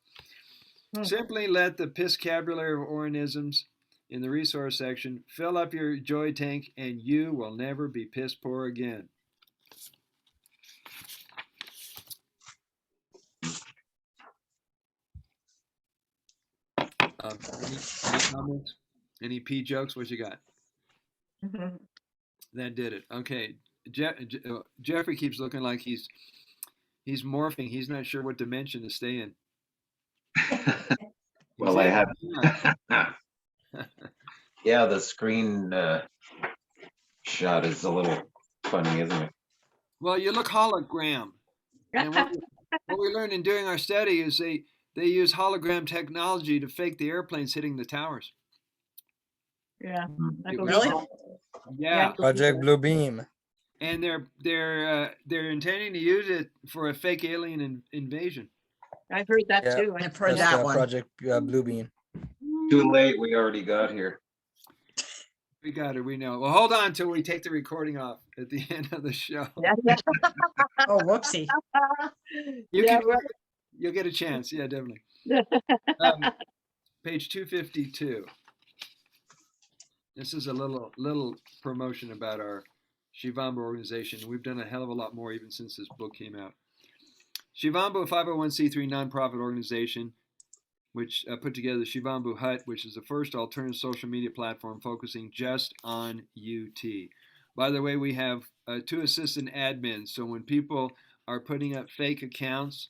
Hmm. Simply let the piscabulary of Orinisms in the resource section fill up your joy tank and you will never be piss poor again. Any comments? Any pee jokes? What you got? Mhm. That did it. Okay. Jeffrey keeps looking like he's morphing. He's not sure what dimension to stay in. Well, I have. Yeah, the screen shot is a little funny, isn't it? Well, you look hologram. And what we learned in doing our study is they use hologram technology to fake the airplanes hitting the towers. Yeah. I It believe Really? that. Yeah. I believe Project that. Blue Beam. And they're intending to use it for a fake alien invasion. I've heard that Yeah. too. I've heard That's that one. Project Blue Beam. Too late, we already got here. We got it. We know. Well, hold on till we take the recording off at the end of the show. Yeah, yeah. Oh, whoopsie. You Yeah, can. right. You'll get a chance. Yeah, definitely. Page 252. This is a little promotion about our Shivambhu organization. We've done a hell of a lot more even since this book came out. Shivambhu, a 501c3 nonprofit organization, which put together the Shivambhu Hut, which is the first alternative social media platform focusing just on UT. By the way, we have 2 assistant admins, so when people are putting up fake accounts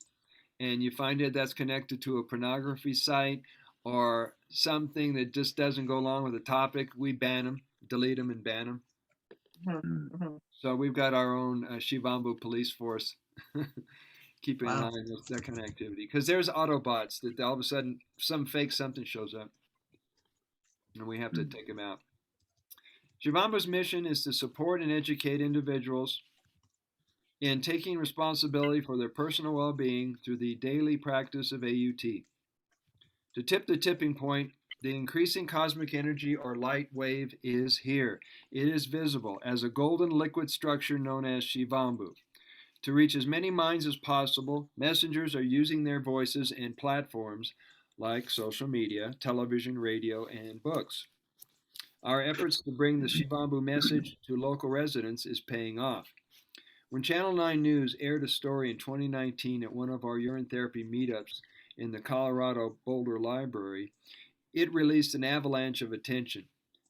and you find it that's connected to a pornography site or something that just doesn't go along with the topic, we ban them, delete them, and ban them. Mhm. So we've got our own Shivambhu police force keeping an Wow. eye on that kind of activity. Because there's Autobots that all of a sudden some fake something shows up, and we have to take them out. Shivambhu's mission is to support and educate individuals in taking responsibility for their personal well-being through the daily practice of AUT. To tip the tipping point, the increasing cosmic energy or light wave is here. It is visible as a golden liquid structure known as Shivambhu. To reach as many minds as possible, messengers are using their voices and platforms like social media, television, radio, and books. Our efforts to bring the Shivambhu message to local residents is paying off. When Channel 9 News aired a story in 2019 at one of our urine therapy meetups in the Colorado Boulder Library, it released an avalanche of attention,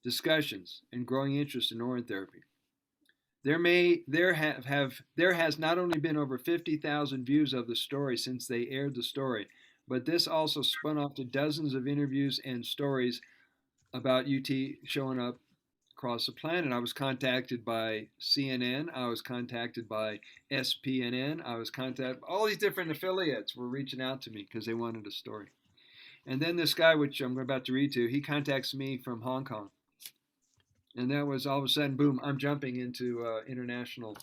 discussions, and growing interest in urine therapy. There has not only been over 50,000 views of the story since they aired the story, but this also spun off to dozens of interviews and stories about UT showing up across the planet. I was contacted by CNN. I was contacted by SPNN. I was contacted. All these different affiliates were reaching out to me because they wanted a story. And then this guy, which I'm about to read to, he contacts me from Hong Kong. And that was all of a sudden, boom, I'm jumping into international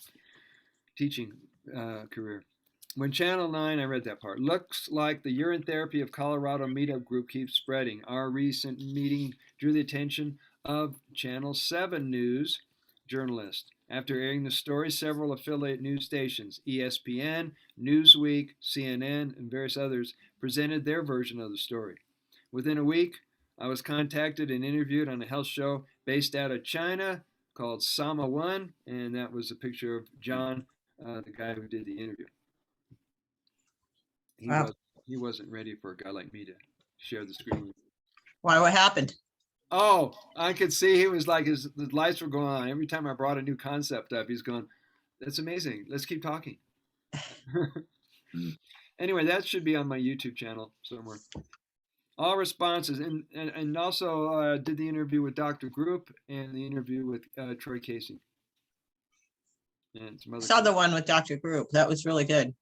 teaching career. When Channel 9, I read that part, looks like the urine therapy of Colorado meetup group keeps spreading. Our recent meeting drew the attention of Channel 7 News journalist. After airing the story, several affiliate news stations, ESPN, Newsweek, CNN, and various others, presented their version of the story. Within a week, I was contacted and interviewed on a health show based out of China called Sama One, and that was a picture of John, the guy who did the interview. Wow. He wasn't ready for a guy like me to share the screen with. Why, what happened? Oh, I could see he was like the lights were going on. Every time I brought a new concept up, he's going, "That's amazing. Let's keep talking." Anyway, that should be on my YouTube channel somewhere. All responses, and also did the interview with Dr. Group and the interview with Troy Casey. And some other Saw the one with Dr. Group. That was really good.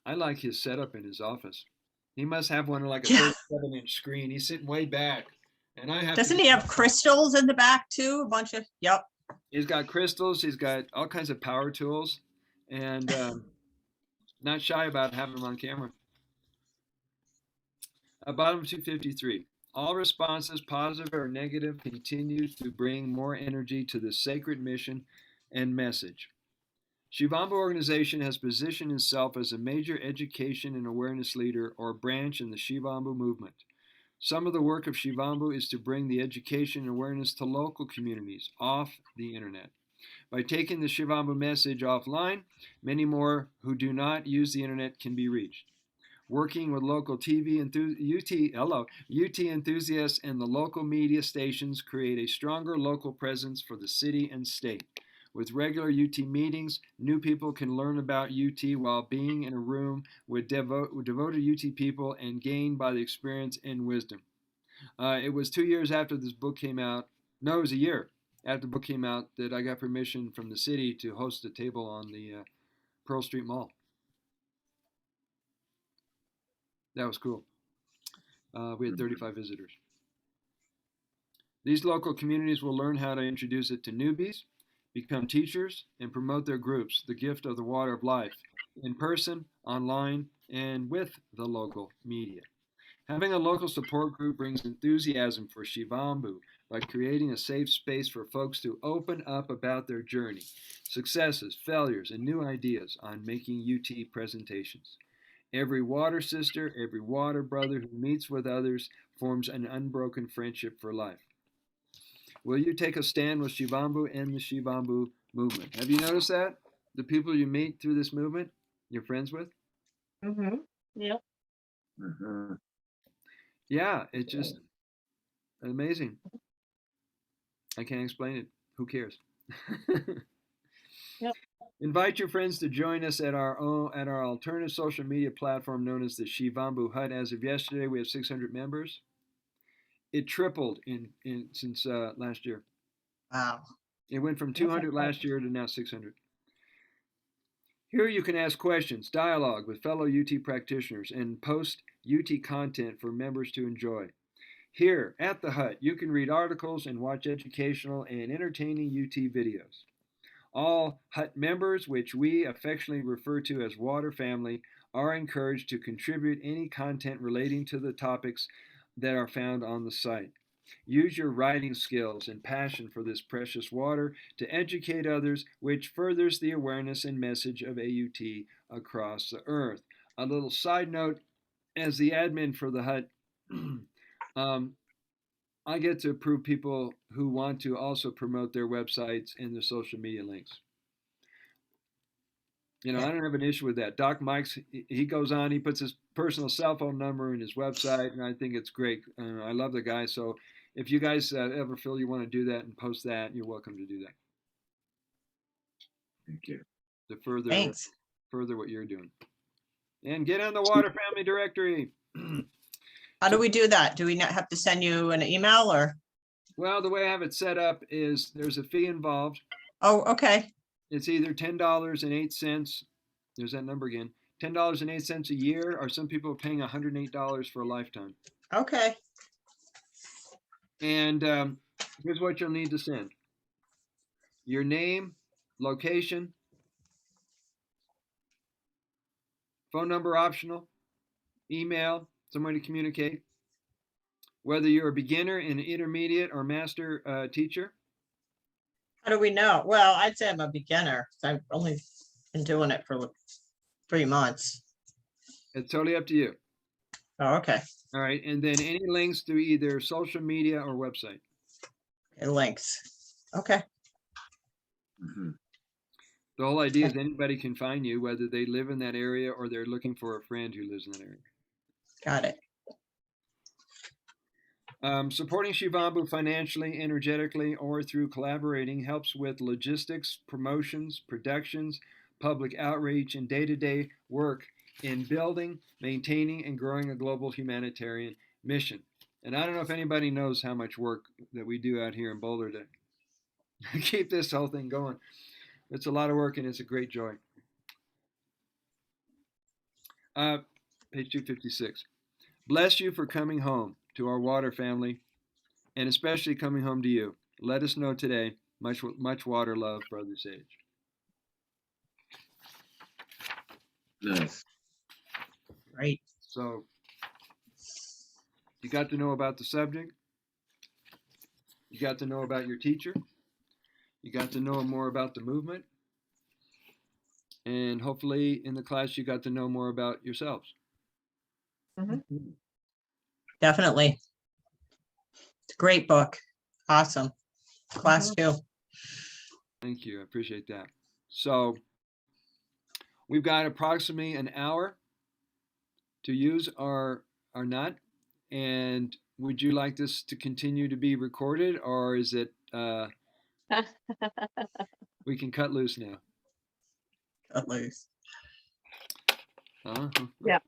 I like his setup in his office. He must have one like a Yeah. 37-inch screen. He's sitting way back, and I have. Doesn't he have crystals in the back too? A bunch of, yep. He's got crystals. He's got all kinds of power tools, and not shy about having them on camera. Bottom 253. All responses, positive or negative, continue to bring more energy to the sacred mission and message. Shivambhu organization has positioned itself as a major education and awareness leader or branch in the Shivambhu movement. Some of the work of Shivambhu is to bring the education and awareness to local communities off the internet. By taking the Shivambhu message offline, many more who do not use the internet can be reached. Working with local UT enthusiasts and the local media stations create a stronger local presence for the city and state. With regular UT meetings, new people can learn about UT while being in a room with devoted UT people and gain by the experience and wisdom. It was 2 years after this book came out. No, it was a year after the book came out that I got permission from the city to host a table on the Pearl Street Mall. That was cool. We had 35 visitors. These local communities will learn how to introduce it to newbies, become teachers, and promote their groups, the gift of the water of life, in person, online, and with the local media. Having a local support group brings enthusiasm for Shivambhu, by creating a safe space for folks to open up about their journey, successes, failures, and new ideas on making UT presentations. Every water sister, every water brother who meets with others forms an unbroken friendship for life. Will you take a stand with Shivambhu and the Shivambhu movement? Have you noticed that? The people you meet through this movement, you're friends with? Mm-hmm. Yep. Mhm. Yeah, it's just amazing. I can't explain it. Who cares? Yep. Invite your friends to join us at our alternative social media platform known as the Shivambhu Hut. As of yesterday, we have 600 members. It tripled in since last year. Wow. It went from 200 last year to now 600. Here you can ask questions, dialogue with fellow UT practitioners, and post UT content for members to enjoy. Here at the Hut, you can read articles and watch educational and entertaining UT videos. All Hut members, which we affectionately refer to as Water Family, are encouraged to contribute any content relating to the topics that are found on the site. Use your writing skills and passion for this precious water to educate others, which furthers the awareness and message of AUT across the earth. A little side note, as the admin for the Hut, I get to approve people who want to also promote their websites and their social media links. I don't have an issue with that. Doc Mike's, he goes on, he puts his personal cell phone number in his website, and I think it's great. I love the guy. So if you guys ever feel you want to do that and post that, you're welcome to do that. Thank you. To further Thanks. what you're doing. And get on the Water Family Directory. How do we do that? Do we not have to send you an email or? Well, the way I have it set up is there's a fee involved. Oh, okay. It's either $10.08. There's that number again. $10.08 a year, or some people are paying $108 for a lifetime. Okay. And here's what you'll need to send: your name, location, phone number optional, email, somewhere to communicate. Whether you're a beginner, an intermediate, or master teacher. How do we know? Well, I'd say I'm a beginner. I've only been doing it for 3 months. It's totally up to you. Oh, okay. All right. And then any links to either social media or website. Okay, links. Okay. Mhm. The whole idea is anybody can find you, whether they live in that area or they're looking for a friend who lives in that area. Got it. Supporting Shivambhu financially, energetically, or through collaborating helps with logistics, promotions, productions, public outreach, and day-to-day work in building, maintaining, and growing a global humanitarian mission. And I don't know if anybody knows how much work that we do out here in Boulder to keep this whole thing going. It's a lot of work and it's a great joy. Page 256. Bless you for coming home to our water family, and especially coming home to you. Let us know today. Much water love, Brother Sage. Nice. Great. So you got to know about the subject. You got to know about your teacher. You got to know more about the movement. And hopefully in the class you got to know more about yourselves. Definitely. It's a great book. Awesome. Class 2. Thank you. I appreciate that. So we've got approximately an hour to use our nut. And would you like this to continue to be recorded, or is it we can cut loose now? Cut loose. Huh? Yeah.